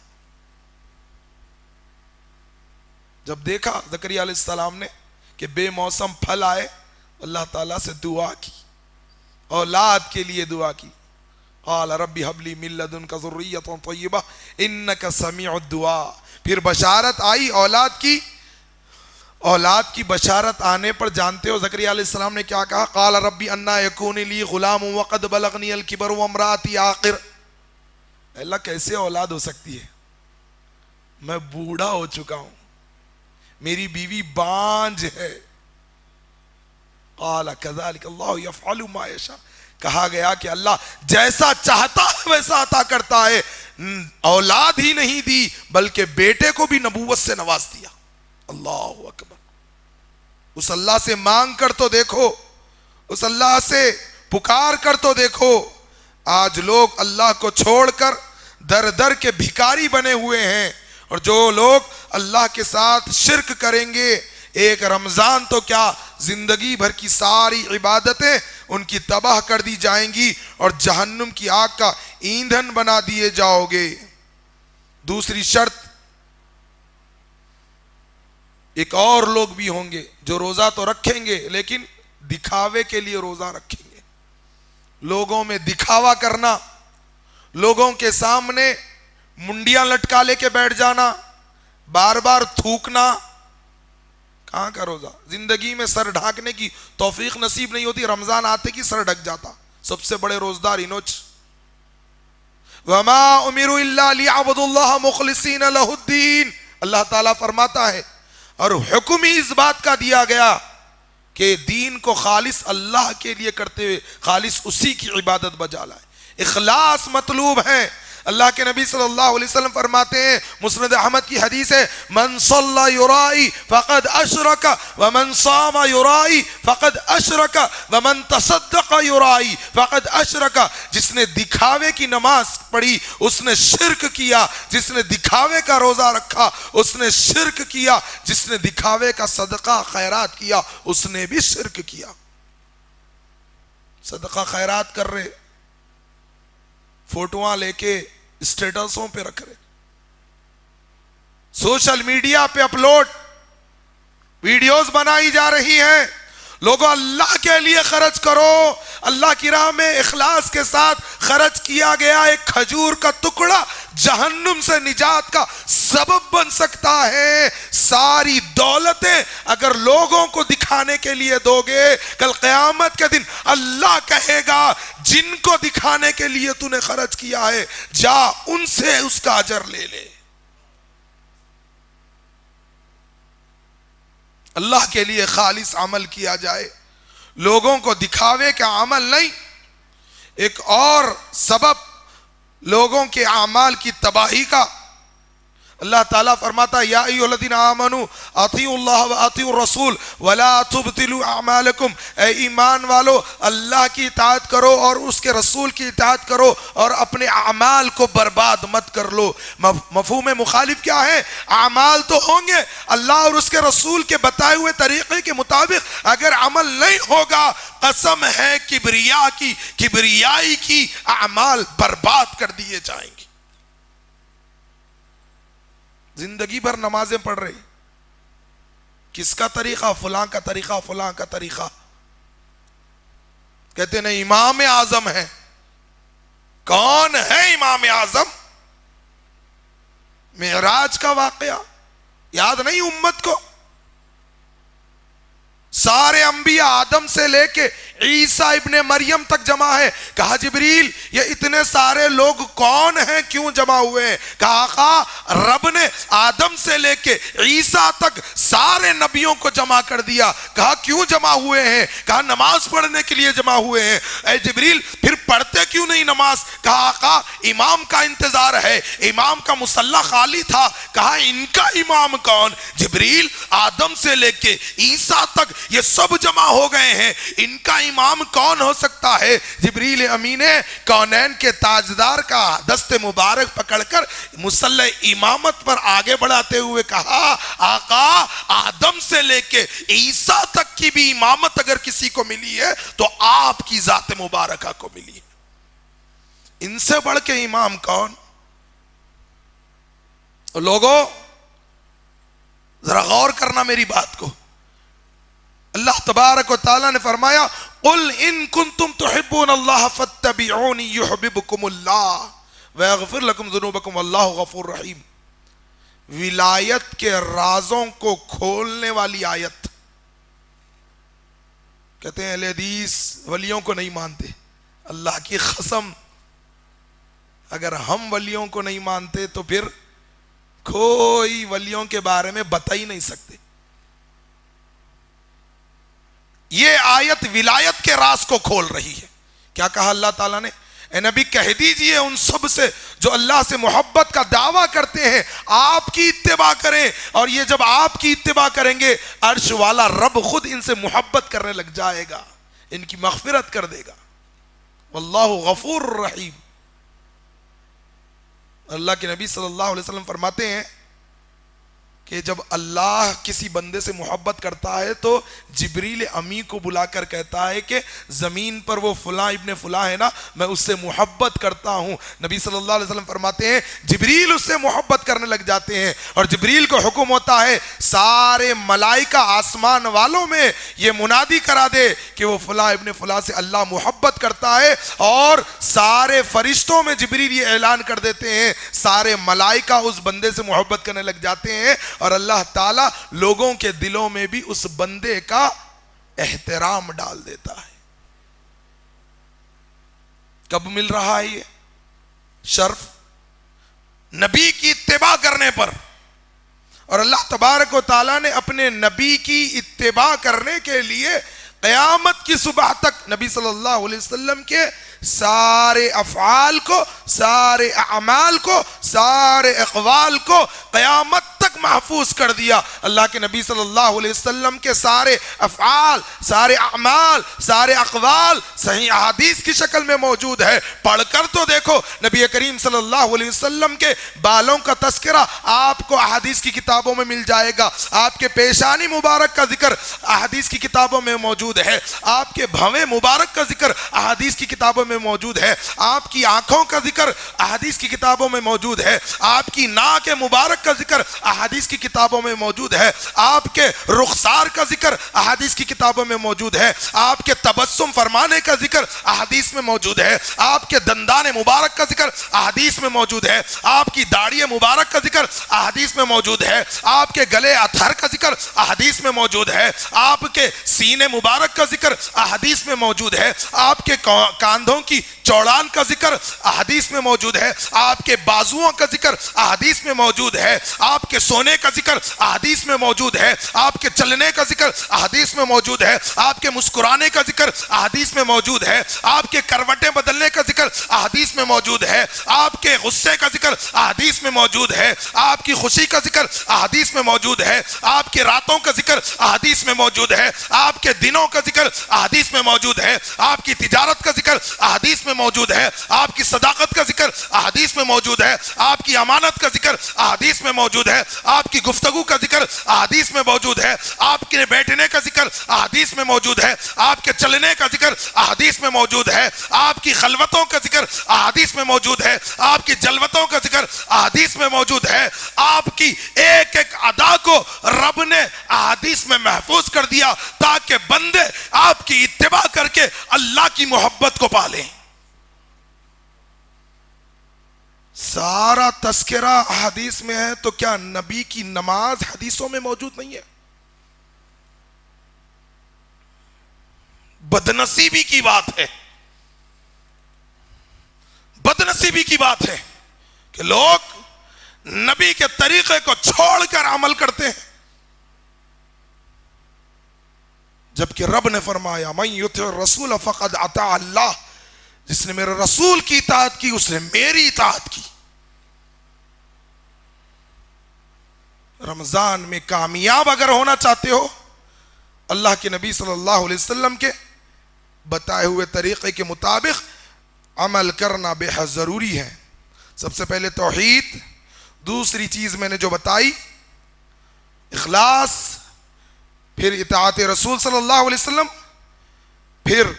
جب دیکھا زکریا علیہ السلام نے کہ بے موسم پھل آئے، اللہ تعالیٰ سے دعا کی، اولاد کے لیے دعا کی۔ قال ربی حب لی من لدنک ذریۃ طیبہ انک سمیع الدعاء۔ پھر بشارت آئی اولاد کی، اولاد کی بشارت آنے پر جانتے ہو زکریا علیہ السلام نے کیا کہا؟ قال ربی انا یکون لی غلام وقد بلغنی الکبر وامرأتی عاقر۔ اللہ کیسے اولاد ہو سکتی ہے؟ میں بوڑھا ہو چکا ہوں، میری بیوی بانجھ ہے۔ قال کذلک اللہ یفعل ما یشاء، کہا گیا کہ اللہ جیسا چاہتا ہے ویسا عطا کرتا ہے۔ اولاد ہی نہیں دی بلکہ بیٹے کو بھی نبوت سے نواز دیا۔ اللہ اکبر۔ اس اللہ سے مانگ کر تو دیکھو، اس اللہ سے پکار کر تو دیکھو۔ آج لوگ اللہ کو چھوڑ کر در در کے بھکاری بنے ہوئے ہیں، اور جو لوگ اللہ کے ساتھ شرک کریں گے، ایک رمضان تو کیا زندگی بھر کی ساری عبادتیں ان کی تباہ کر دی جائیں گی اور جہنم کی آگ کا ایندھن بنا دیے جاؤ گے۔ دوسری شرط، ایک اور لوگ بھی ہوں گے جو روزہ تو رکھیں گے لیکن دکھاوے کے لیے روزہ رکھیں گے۔ لوگوں میں دکھاوا کرنا، لوگوں کے سامنے منڈیاں لٹکا لے کے بیٹھ جانا، بار بار تھوکنا، کہاں کا روزہ؟ زندگی میں سر ڈھانکنے کی توفیق نصیب نہیں ہوتی، رمضان آتے کی سر ڈھک جاتا۔ سب سے بڑے روزدار انوچ وما امروا الا ليعبدوا الله مخلصين له الدين، اللہ تعالیٰ فرماتا ہے، اور حکم ہی اس بات کا دیا گیا کہ دین کو خالص اللہ کے لیے کرتے ہوئے خالص اسی کی عبادت بجا لائے۔ اخلاص مطلوب ہے۔ اللہ کے نبی صلی اللہ علیہ وسلم فرماتے ہیں، مسند احمد کی حدیث ہے، من صلی یرائی فقد اشرک ومن صام یرائی فقد اشرک ومن تصدق یرائی فقد اشرک۔ جس نے دکھاوے کی نماز پڑھی اس نے شرک کیا، جس نے دکھاوے کا روزہ رکھا اس نے شرک کیا، جس نے دکھاوے کا صدقہ خیرات کیا اس نے بھی شرک کیا۔ صدقہ خیرات کر رہے، فوٹوਆਂ لے کے اسٹیٹسوں پہ رکھ رہے، سوشل میڈیا پہ اپلوڈ، ویڈیوز بنائی جا رہی ہیں۔ لوگوں اللہ کے لیے خرچ کرو، اللہ کی راہ میں اخلاص کے ساتھ خرچ کیا گیا ایک کھجور کا ٹکڑا جہنم سے نجات کا سبب بن سکتا ہے۔ ساری دولتیں اگر لوگوں کو دکھانے کے لیے دو گے، کل قیامت کے دن اللہ کہے گا جن کو دکھانے کے لیے تو نے خرچ کیا ہے جا ان سے اس کا اجر لے لے۔ اللہ کے لیے خالص عمل کیا جائے، لوگوں کو دکھاوے کا عمل نہیں۔ ایک اور سبب لوگوں کے اعمال کی تباہی کا، اللہ تعالیٰ فرماتا ہے یا ایھا الذین آمنوا اطیعوا اللہ واطیعوا الرسول ولا تبطلوا اعمالکم، اے ایمان والو اللہ کی اطاعت کرو اور اس کے رسول کی اطاعت کرو اور اپنے اعمال کو برباد مت کر لو۔ مفہوم مخالف کیا ہے؟ اعمال تو ہوں گے، اللہ اور اس کے رسول کے بتائے ہوئے طریقے کے مطابق اگر عمل نہیں ہوگا، قسم ہے کبریائی کی اعمال برباد کر دیے جائیں گے۔ زندگی بھر نمازیں پڑھ رہی، کس کا طریقہ؟ فلاں کا طریقہ، فلاں کا طریقہ۔ کہتے ہیں امام اعظم ہے۔ کون ہے امام اعظم؟ معراج کا واقعہ یاد نہیں امت کو؟ سارے انبیاء آدم سے لے کے عیسیٰ ابن مریم تک جمع ہے۔ کہا جبریل یہ اتنے سارے لوگ کون ہیں، کیوں جمع ہوئے ہیں؟ کہا آقا رب نے آدم سے لے کے عیسیٰ تک سارے نبیوں کو جمع کر دیا۔ کہا کیوں جمع ہوئے ہیں؟ کہا نماز پڑھنے کے لیے جمع ہوئے ہیں۔ اے جبریل پھر پڑھتے کیوں نہیں نماز؟ کہا آقا امام کا انتظار ہے، امام کا مصلی خالی تھا۔ کہا ان کا امام کون؟ جبریل آدم سے لے کے عیسیٰ تک یہ سب جمع ہو گئے ہیں، ان کا امام کون ہو سکتا ہے؟ جبریل امین کونین کے تاجدار کا دست مبارک پکڑ کر مصلی امامت پر آگے بڑھاتے ہوئے کہا آقا آدم سے لے کے عیسیٰ تک کی بھی امامت اگر کسی کو ملی ہے تو آپ کی ذات مبارکہ کو ملی ہے، ان سے بڑھ کے امام کون؟ لوگوں ذرا غور کرنا میری بات کو۔ اللہ تبارک و تعالیٰ نے فرمایا قل ان کنتم تحبون اللہ فاتبعونی یحببکم اللہ ویغفر لکم ذنوبکم واللہ غفور رحیم۔ ولایت کے رازوں کو کھولنے والی آیت۔ کہتے ہیں اہل حدیث ولیوں کو نہیں مانتے، اللہ کی قسم اگر ہم ولیوں کو نہیں مانتے تو پھر کوئی ولیوں کے بارے میں بتا ہی نہیں سکتے۔ یہ آیت ولایت کے راز کو کھول رہی ہے۔ کیا کہا اللہ تعالیٰ نے؟ اے نبی کہہ دیجئے ان سب سے جو اللہ سے محبت کا دعویٰ کرتے ہیں آپ کی اتباع کریں، اور یہ جب آپ کی اتباع کریں گے عرش والا رب خود ان سے محبت کرنے لگ جائے گا، ان کی مغفرت کر دے گا۔ واللہ غفور رحیم۔ اللہ کے نبی صلی اللہ علیہ وسلم فرماتے ہیں کہ جب اللہ کسی بندے سے محبت کرتا ہے تو جبریل امی کو بلا کر کہتا ہے کہ زمین پر وہ فلاں ابن فلاں ہے نا، میں اس سے محبت کرتا ہوں۔ نبی صلی اللہ علیہ وسلم فرماتے ہیں جبریل اس سے محبت کرنے لگ جاتے ہیں، اور جبریل کو حکم ہوتا ہے سارے ملائکہ آسمان والوں میں یہ منادی کرا دے کہ وہ فلاں ابن فلاں سے اللہ محبت کرتا ہے، اور سارے فرشتوں میں جبریل یہ اعلان کر دیتے ہیں، سارے ملائکہ اس بندے سے محبت کرنے لگ جاتے ہیں، اور اللہ تعالیٰ لوگوں کے دلوں میں بھی اس بندے کا احترام ڈال دیتا ہے۔ کب مل رہا ہے یہ شرف؟ نبی کی اتباع کرنے پر۔ اور اللہ تبارک و تعالیٰ نے اپنے نبی کی اتباع کرنے کے لیے قیامت کی صبح تک نبی صلی اللہ علیہ وسلم کے سارے افعال کو، سارے اعمال کو، سارے اقوال کو قیامت تک محفوظ کر دیا۔ اللہ کے نبی صلی اللہ علیہ وسلم کے سارے افعال، سارے اعمال، سارے اقوال صحیح احادیث کی شکل میں موجود ہے۔ پڑھ کر تو دیکھو، نبی کریم صلی اللہ علیہ وسلم کے بالوں کا تذکرہ آپ کو احادیث کی کتابوں میں مل جائے گا، آپ کے پیشانی مبارک کا ذکر احادیث کی کتابوں میں موجود ہے، آپ کے بھویں مبارک کا ذکر احادیث کی کتابوں میں موجود ہے، آپ کی آنکھوں کا ذکر احادیث کی کتابوں میں موجود ہے، آپ کی ناک مبارک کا ذکر احادیث کی کتابوں میں موجود ہے، آپ کے رخسار کا ذکر احادیث کی کتابوں میں موجود ہے، آپ کے تبسم فرمانے کا ذکر احادیث میں موجود ہے، آپ کے دندان مبارک کا ذکر احادیث میں موجود ہے، آپ کی داڑھی مبارک کا ذکر احادیث میں موجود ہے، آپ کے گلے اطہر کا ذکر احادیث میں موجود ہے، آپ کے سینے مبارک کا ذکر احادیث میں موجود ہے، آپ کے کاندھوں کی چوڑان کا ذکر احادیث میں موجود ہے، آپ کے بازوؤں کا ذکر احادیث میں موجود ہے، آپ کے سونے کا ذکر احادیث میں موجود ہے، آپ کے چلنے کا ذکر احادیث میں موجود ہے، آپ کے مسکرانے کا ذکر احادیث میں موجود ہے، آپ کے کروٹیں بدلنے کا ذکر احادیث میں موجود ہے، آپ کے غصے کا ذکر احادیث میں موجود ہے، آپ کی خوشی کا ذکر احادیث میں موجود ہے، آپ کی راتوں کا ذکر احادیث میں موجود ہے، آپ کے دنوں کا ذکر احادیث میں موجود ہے، آپ کی تجارت کا ذکر احادیث میں موجود ہے، آپ کی صداقت کا ذکر احادیث میں موجود ہے، آپ کی امانت کا ذکر احادیث میں موجود ہے، آپ کی گفتگو کا ذکر احادیث میں موجود ہے، آپ کے بیٹھنے کا ذکر احادیث میں موجود ہے، آپ کے چلنے کا ذکر احادیث میں موجود ہے، آپ کی خلوتوں کا ذکر احادیث میں موجود ہے، آپ کی جلوتوں کا ذکر احادیث میں موجود ہے، آپ کی ایک ایک ادا کو رب نے احادیث میں محفوظ کر دیا تاکہ بندے آپ کی اتباع کر کے اللہ کی محبت کو پالیں۔ سارا تذکرہ حدیث میں ہے تو کیا نبی کی نماز حدیثوں میں موجود نہیں ہے؟ بدنصیبی کی بات ہے، بدنصیبی کی بات ہے کہ لوگ نبی کے طریقے کو چھوڑ کر عمل کرتے ہیں، جبکہ رب نے فرمایا من یطع الرسول فقد اطاع اللہ، جس نے میرے رسول کی اطاعت کی اس نے میری اطاعت کی۔ رمضان میں کامیاب اگر ہونا چاہتے ہو، اللہ کے نبی صلی اللہ علیہ وسلم کے بتائے ہوئے طریقے کے مطابق عمل کرنا بے حد ضروری ہے۔ سب سے پہلے توحید، دوسری چیز میں نے جو بتائی اخلاص، پھر اطاعت رسول صلی اللہ علیہ وسلم، پھر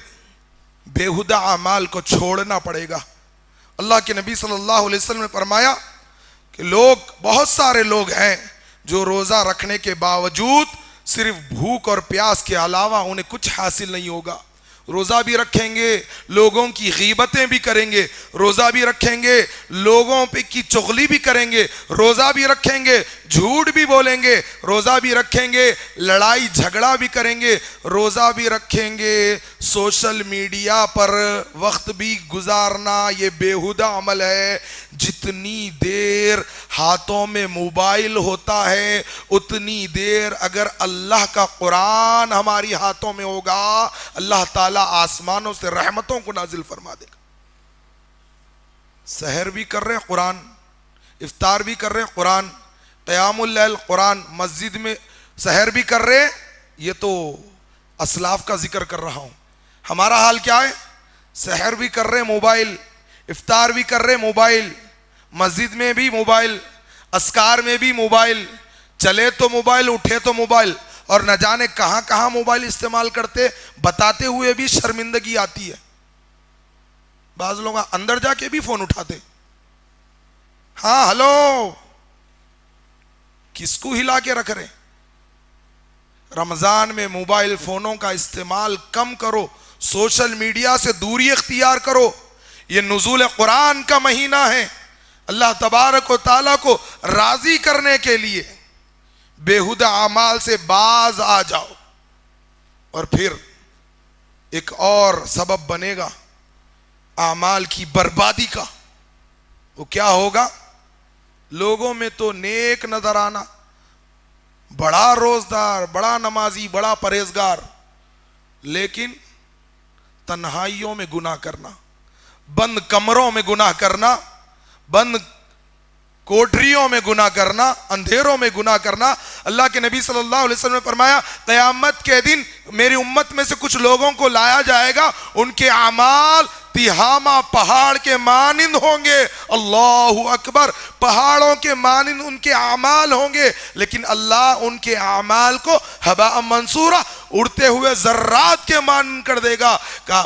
بےہودہ اعمال کو چھوڑنا پڑے گا۔ اللہ کے نبی صلی اللہ علیہ وسلم نے فرمایا کہ بہت سارے لوگ ہیں جو روزہ رکھنے کے باوجود صرف بھوک اور پیاس کے علاوہ انہیں کچھ حاصل نہیں ہوگا۔ روزہ بھی رکھیں گے، لوگوں کی غیبتیں بھی کریں گے، روزہ بھی رکھیں گے، لوگوں پہ کی چغلی بھی کریں گے، روزہ بھی رکھیں گے، جھوٹ بھی بولیں گے، روزہ بھی رکھیں گے، لڑائی جھگڑا بھی کریں گے، روزہ بھی رکھیں گے، سوشل میڈیا پر وقت بھی گزارنا یہ بےہودہ عمل ہے۔ جتنی دیر ہاتھوں میں موبائل ہوتا ہے اتنی دیر اگر اللہ کا قرآن ہماری ہاتھوں میں ہوگا اللہ تعالیٰ آسمانوں سے رحمتوں کو نازل فرما دے گا۔ سحر بھی کر رہے ہیں قرآن، افطار بھی کر رہے ہیں قرآن، قیام اللیل قرآن، مسجد میں سحر بھی کر رہے ہیں، یہ تو اسلاف کا ذکر کر رہا ہوں۔ ہمارا حال کیا ہے؟ سحر بھی کر رہے ہیں موبائل، افطار بھی کر رہے ہیں موبائل، مسجد میں بھی موبائل، اذکار میں بھی موبائل، چلے تو موبائل، اٹھے تو موبائل، اور نہ جانے کہاں کہاں موبائل استعمال کرتے، بتاتے ہوئے بھی شرمندگی آتی ہے۔ بعض لوگ اندر جا کے بھی فون اٹھاتے، ہاں ہلو، کس کو ہلا کے رکھ رہے؟ رمضان میں موبائل فونوں کا استعمال کم کرو، سوشل میڈیا سے دوری اختیار کرو۔ یہ نزول قرآن کا مہینہ ہے، اللہ تبارک و تعالیٰ کو راضی کرنے کے لیے بےہودہ اعمال سے باز آ جاؤ۔ اور پھر ایک اور سبب بنے گا اعمال کی بربادی کا، وہ کیا ہوگا؟ لوگوں میں تو نیک نظر آنا، بڑا روزدار، بڑا نمازی، بڑا پرہیزگار، لیکن تنہائیوں میں گناہ کرنا، بند کمروں میں گناہ کرنا، بند کوٹریوں میں گناہ کرنا، اندھیروں میں گناہ کرنا۔ اللہ کے نبی صلی اللہ علیہ وسلم نے فرمایا قیامت کے دن میری امت میں سے کچھ لوگوں کو لایا جائے گا، ان کے اعمال تہامہ پہاڑ کے مانند ہوں گے، اللہ اکبر، پہاڑوں کے مانند ان کے اعمال ہوں گے، لیکن اللہ ان کے اعمال کو ہباء منصورہ، اڑتے ہوئے ذرات کے مانند کر دے گا۔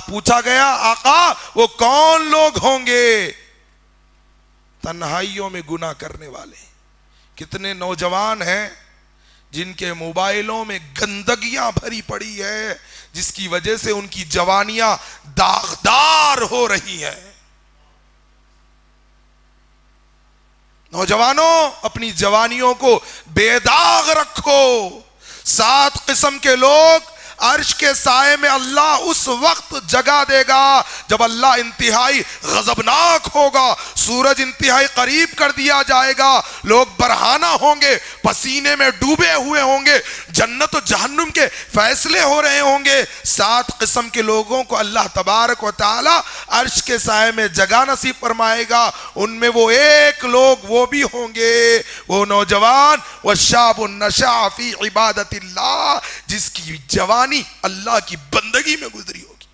پوچھا گیا آقا وہ کون لوگ ہوں گے؟ تنہائیوں میں گناہ کرنے والے، کتنے نوجوان ہیں جن کے موبائلوں میں گندگیاں بھری پڑی ہے، جس کی وجہ سے ان کی جوانیاں داغدار ہو رہی ہیں۔ نوجوانوں، اپنی جوانیوں کو بے داغ رکھو۔ 7 قسم کے لوگ عرش کے سائے میں اللہ اس وقت جگہ دے گا جب اللہ انتہائی غضبناک ہوگا، سورج انتہائی قریب کر دیا جائے گا، لوگ برہنہ ہوں گے، پسینے میں ڈوبے ہوئے ہوں گے، جنت و جہنم کے فیصلے ہو رہے ہوں گے۔ 7 قسم کے لوگوں کو اللہ تبارک و تعالی عرش کے سائے میں جگہ نصیب فرمائے گا۔ ان میں وہ ایک لوگ وہ بھی ہوں گے، وہ نوجوان والشاب نشأ فی عبادت اللہ، جس کی جوانی اللہ کی بندگی میں گزری ہوگی،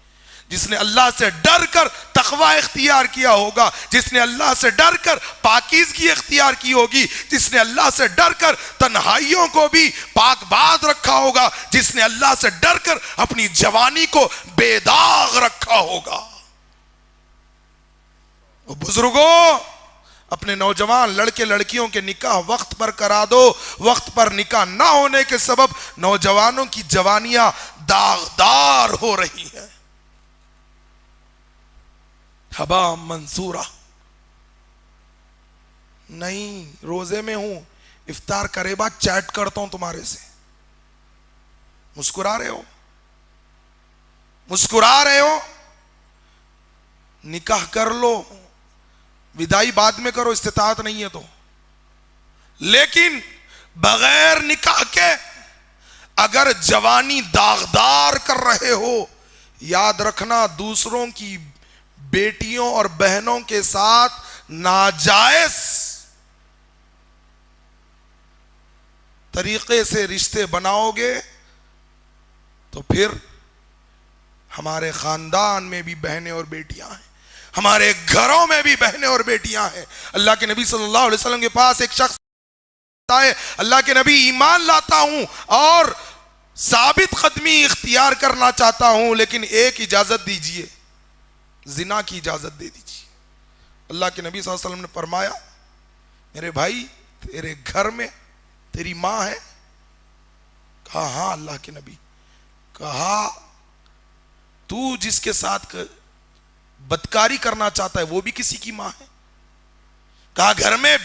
جس نے اللہ سے ڈر کر تقوی اختیار کیا ہوگا، جس نے اللہ سے ڈر کر پاکیزگی اختیار کی ہوگی، جس نے اللہ سے ڈر کر تنہائیوں کو بھی پاک باز رکھا ہوگا، جس نے اللہ سے ڈر کر اپنی جوانی کو بے داغ رکھا ہوگا۔ بزرگوں، اپنے نوجوان لڑکے لڑکیوں کے نکاح وقت پر کرا دو۔ وقت پر نکاح نہ ہونے کے سبب نوجوانوں کی جوانیاں داغدار ہو رہی ہیں، ہبا منصورہ۔ نہیں، روزے میں ہوں، افطار کرے بعد چیٹ کرتا ہوں تمہارے سے۔ مسکرا رہے ہو، مسکرا رہے ہو، نکاح کر لو، ودائی بعد میں کرو استطاعت نہیں ہے تو، لیکن بغیر نکاح کے اگر جوانی داغدار کر رہے ہو، یاد رکھنا دوسروں کی بیٹیوں اور بہنوں کے ساتھ ناجائز طریقے سے رشتے بناؤ گے تو پھر ہمارے خاندان میں بھی بہنیں اور بیٹیاں ہیں، ہمارے گھروں میں بھی بہنیں اور بیٹیاں ہیں۔ اللہ کے نبی صلی اللہ علیہ وسلم کے پاس ایک شخص آئے، اللہ کے نبی ایمان لاتا ہوں اور ثابت قدمی اختیار کرنا چاہتا ہوں، لیکن ایک اجازت دیجئے، زنا کی اجازت دے دیجئے۔ اللہ کے نبی صلی اللہ علیہ وسلم نے فرمایا، میرے بھائی تیرے گھر میں تیری ماں ہے؟ کہا ہاں اللہ کے نبی۔ کہا تو جس کے ساتھ بدکاری کرنا چاہتا ہے وہ بھی کسی کی ماں ہے؟ کہا گھر میں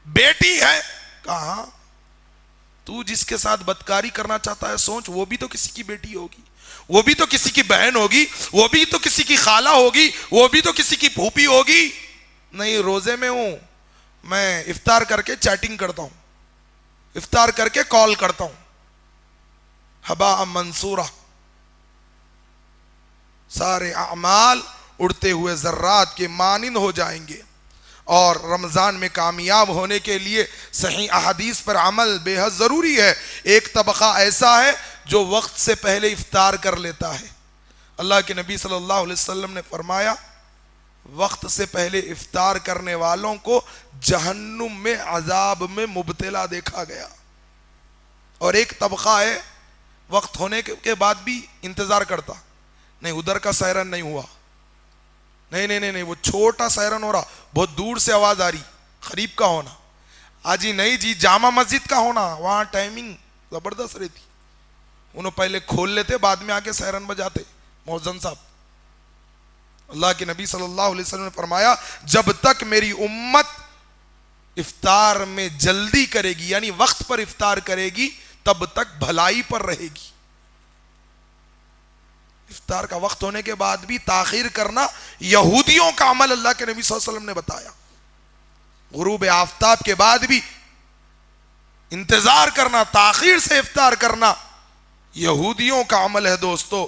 بیٹی ہے؟ کہا ہاں۔ تو جس کے ساتھ بدکاری کرنا چاہتا ہے سوچ، وہ بھی تو کسی کی بیٹی ہوگی، وہ بھی تو کسی کی بہن ہوگی، وہ بھی تو کسی کی خالہ ہوگی، وہ بھی تو کسی کی پھوپھی ہوگی۔ نہیں، روزے میں ہوں، میں افطار کر کے چیٹنگ کرتا ہوں، افطار کر کے کال کرتا ہوں۔ ہبا منصورہ، سارے اعمال اڑتے ہوئے ذرات کے مانند ہو جائیں گے۔ اور رمضان میں کامیاب ہونے کے لیے صحیح احادیث پر عمل بے حد ضروری ہے۔ ایک طبقہ ایسا ہے جو وقت سے پہلے افطار کر لیتا ہے۔ اللہ کے نبی صلی اللہ علیہ وسلم نے فرمایا، وقت سے پہلے افطار کرنے والوں کو جہنم میں عذاب میں مبتلا دیکھا گیا۔ اور ایک طبقہ ہے وقت ہونے کے بعد بھی انتظار کرتا، نہیں ادھر کا سائرن نہیں ہوا، نہیں وہ چھوٹا سائرن ہو رہا، بہت دور سے آواز آ رہی، قریب کا ہونا، آجی نہیں جی جامع مسجد کا ہونا، وہاں ٹائمنگ زبردست رہتی، انہوں پہلے کھول لیتے بعد میں آ کے سائرن بجاتے مؤذن صاحب۔ اللہ کے نبی صلی اللہ علیہ وسلم نے فرمایا، جب تک میری امت افطار میں جلدی کرے گی، یعنی وقت پر افطار کرے گی، تب تک بھلائی پر رہے گی۔ افطار کا وقت ہونے کے بعد بھی تاخیر کرنا یہودیوں کا عمل اللہ کے نبی صلی اللہ علیہ وسلم نے بتایا۔ غروب آفتاب کے بعد بھی انتظار کرنا، تاخیر سے افطار کرنا یہودیوں کا عمل ہے۔ دوستو،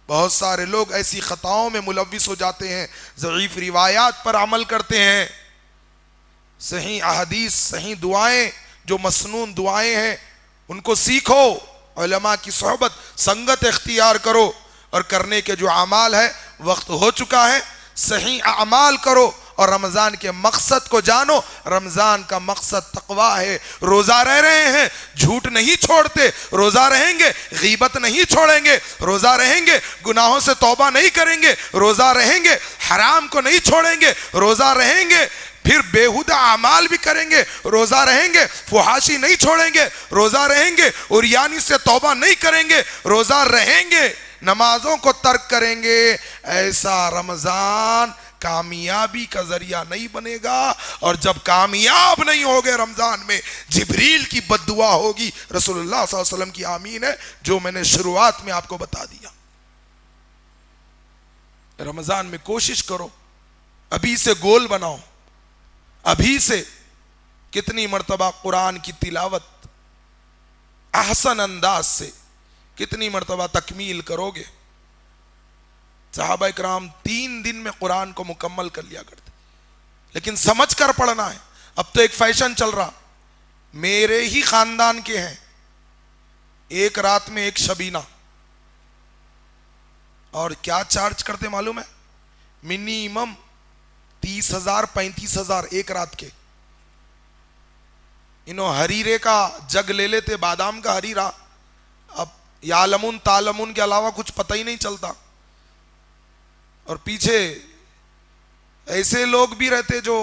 بہت سارے لوگ ایسی خطاؤں میں ملوث ہو جاتے ہیں، ضعیف روایات پر عمل کرتے ہیں۔ صحیح احادیث، صحیح دعائیں جو مسنون دعائیں ہیں ان کو سیکھو، علماء کی صحبت سنگت اختیار کرو، اور کرنے کے جو اعمال ہے وقت ہو چکا ہے، صحیح اعمال کرو اور رمضان کے مقصد کو جانو۔ رمضان کا مقصد تقویٰ ہے۔ روزہ رہے ہیں، جھوٹ نہیں چھوڑتے، روزہ رہیں گے غیبت نہیں چھوڑیں گے، روزہ رہیں گے گناہوں سے توبہ نہیں کریں گے، روزہ رہیں گے حرام کو نہیں چھوڑیں گے، روزہ رہیں گے پھر بےہودہ اعمال بھی کریں گے، روزہ رہیں گے، فحاشی نہیں چھوڑیں گے، روزہ رہیں گے، عریانی سے توبہ نہیں کریں گے، روزہ رہیں گے، نمازوں کو ترک کریں گے، ایسا رمضان کامیابی کا ذریعہ نہیں بنے گا۔ اور جب کامیاب نہیں ہوگے رمضان میں، جبریل کی بد دعا ہوگی۔ رسول اللہ صلی اللہ علیہ وسلم کی آمین ہے، جو میں نے شروعات میں آپ کو بتا دیا۔ رمضان میں کوشش کرو، ابھی سے گول بناؤ، ابھی سے کتنی مرتبہ قرآن کی تلاوت احسن انداز سے کتنی مرتبہ تکمیل کرو گے۔ صحابہ اکرام 3 دن میں قرآن کو مکمل کر لیا کرتے، لیکن سمجھ کر پڑھنا ہے۔ اب تو ایک فیشن چل رہا، میرے ہی خاندان کے ہیں، ایک رات میں ایک شبینہ، اور کیا چارج کرتے معلوم ہے؟ منیمم 30,000 35,000 ایک رات کے۔ انہوں ہریرے کا جگ لے لیتے، بادام کا ہریرا، اب یعلمون تعلمون کے علاوہ کچھ پتہ ہی نہیں چلتا، اور پیچھے ایسے لوگ بھی رہتے جو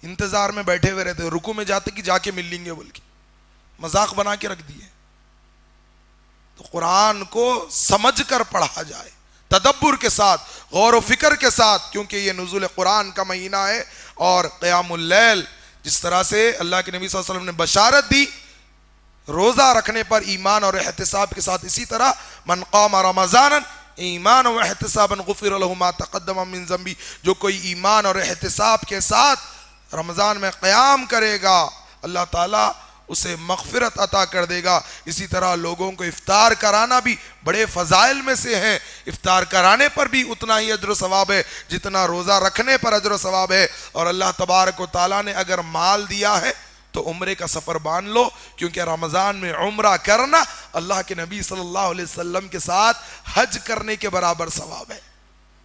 انتظار میں بیٹھے ہوئے رہتے، رکوع میں جاتے کہ جا کے مل لیں گے بول کے، مذاق بنا کے رکھ دیے۔ تو قرآن کو سمجھ کر پڑھا جائے، تدبر کے ساتھ، غور و فکر کے ساتھ، کیونکہ یہ نزول قرآن کا مہینہ ہے۔ اور قیام اللیل، جس طرح سے اللہ کے نبی صلی اللہ علیہ وسلم نے بشارت دی روزہ رکھنے پر ایمان اور احتساب کے ساتھ، اسی طرح من قام رمضان ایمان و احتسابا غفر له ما تقدم من ذنبی، جو کوئی ایمان اور احتساب کے ساتھ رمضان میں قیام کرے گا، اللہ تعالیٰ اسے مغفرت عطا کر دے گا۔ اسی طرح لوگوں کو افطار کرانا بھی بڑے فضائل میں سے ہے، افطار کرانے پر بھی اتنا ہی اجر و ثواب ہے جتنا روزہ رکھنے پر اجر و ثواب ہے۔ اور اللہ تبارک و تعالیٰ نے اگر مال دیا ہے تو عمرے کا سفر باندھ لو، کیونکہ رمضان میں عمرہ کرنا اللہ کے نبی صلی اللہ علیہ وسلم کے ساتھ حج کرنے کے برابر ثواب ہے،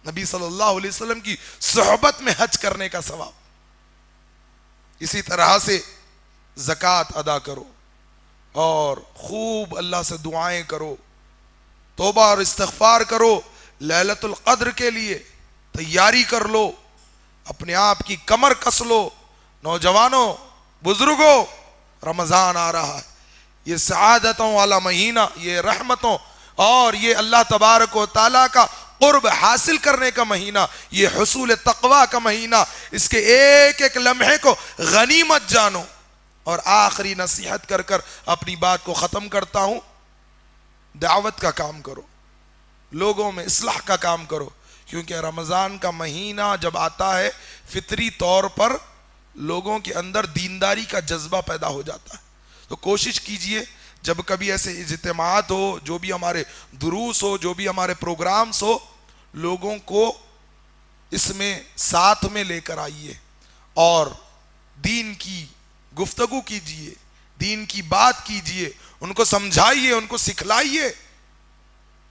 نبی صلی اللہ علیہ وسلم کی صحبت میں حج کرنے کا ثواب۔ اسی طرح سے زکوٰۃ ادا کرو، اور خوب اللہ سے دعائیں کرو، توبہ اور استغفار کرو، لیلۃ القدر کے لیے تیاری کر لو، اپنے آپ کی کمر کس لو۔ نوجوانوں، بزرگوں، رمضان آ رہا ہے، یہ سعادتوں والا مہینہ، یہ رحمتوں اور یہ اللہ تبارک و تعالیٰ کا قرب حاصل کرنے کا مہینہ، یہ حصول تقوی کا مہینہ، اس کے ایک ایک لمحے کو غنیمت جانو۔ اور آخری نصیحت کر کر اپنی بات کو ختم کرتا ہوں، دعوت کا کام کرو، لوگوں میں اصلاح کا کام کرو، کیونکہ رمضان کا مہینہ جب آتا ہے فطری طور پر لوگوں کے اندر دینداری کا جذبہ پیدا ہو جاتا ہے۔ تو کوشش کیجئے جب کبھی ایسے اجتماعات ہو، جو بھی ہمارے دروس ہو، جو بھی ہمارے پروگرامز ہو، لوگوں کو اس میں ساتھ میں لے کر آئیے اور دین کی گفتگو کیجئے، دین کی بات کیجئے، ان کو سمجھائیے، ان کو سکھلائیے۔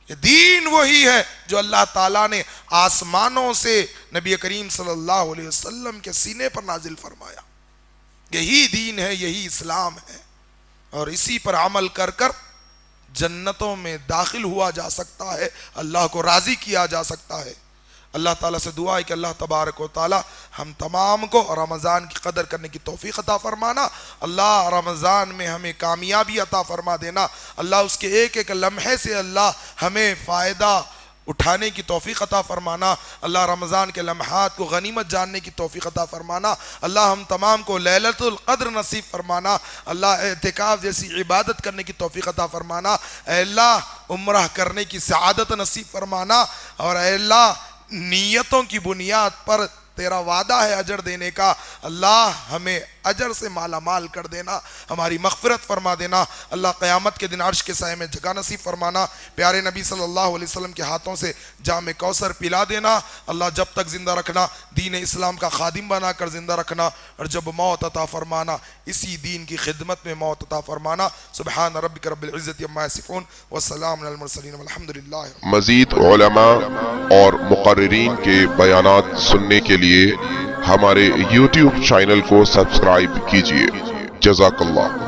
یہ دین وہی ہے جو اللہ تعالیٰ نے آسمانوں سے نبی کریم صلی اللہ علیہ وسلم کے سینے پر نازل فرمایا۔ یہی دین ہے، یہی اسلام ہے، اور اسی پر عمل کر کر جنتوں میں داخل ہوا جا سکتا ہے، اللہ کو راضی کیا جا سکتا ہے۔ اللہ تعالیٰ سے دعا ہے کہ اللہ تبارک و تعالیٰ ہم تمام کو رمضان کی قدر کرنے کی توفیق عطا فرمانا، اللہ رمضان میں ہمیں کامیابی عطا فرما دینا، اللہ اس کے ایک ایک لمحے سے اللہ ہمیں فائدہ اٹھانے کی توفیق عطا فرمانا، اللہ رمضان کے لمحات کو غنیمت جاننے کی توفیق عطا فرمانا، اللہ ہم تمام کو لیلۃ القدر نصیب فرمانا، اللہ اعتکاف جیسی عبادت کرنے کی توفیق عطا فرمانا، اے اللہ عمرہ کرنے کی سعادت نصیب فرمانا، اور اے اللہ نیتوں کی بنیاد پر تیرا وعدہ ہے اجر دینے کا، اللہ ہمیں اجر سے مالا مال کر دینا، ہماری مغفرت فرما دینا، اللہ قیامت کے دن عرش کے سائے میں جگہ نصیب فرمانا، پیارے نبی صلی اللہ علیہ وسلم کے ہاتھوں سے جام کوثر پلا دینا، اللہ جب تک زندہ رکھنا، دین اسلام کا خادم بنا کر زندہ رکھنا، اور جب موت عطا فرمانا اسی دین کی خدمت میں موت عطا فرمانا۔ سبحان ربک رب العزت عما یصفون والسلام علی المرسلین والحمد للہ۔ مزید علماء اور مقررین کے بیانات سننے کے لیے ہمارے YouTube چینل کو سبسکرائب کیجیے۔ جزاک اللہ۔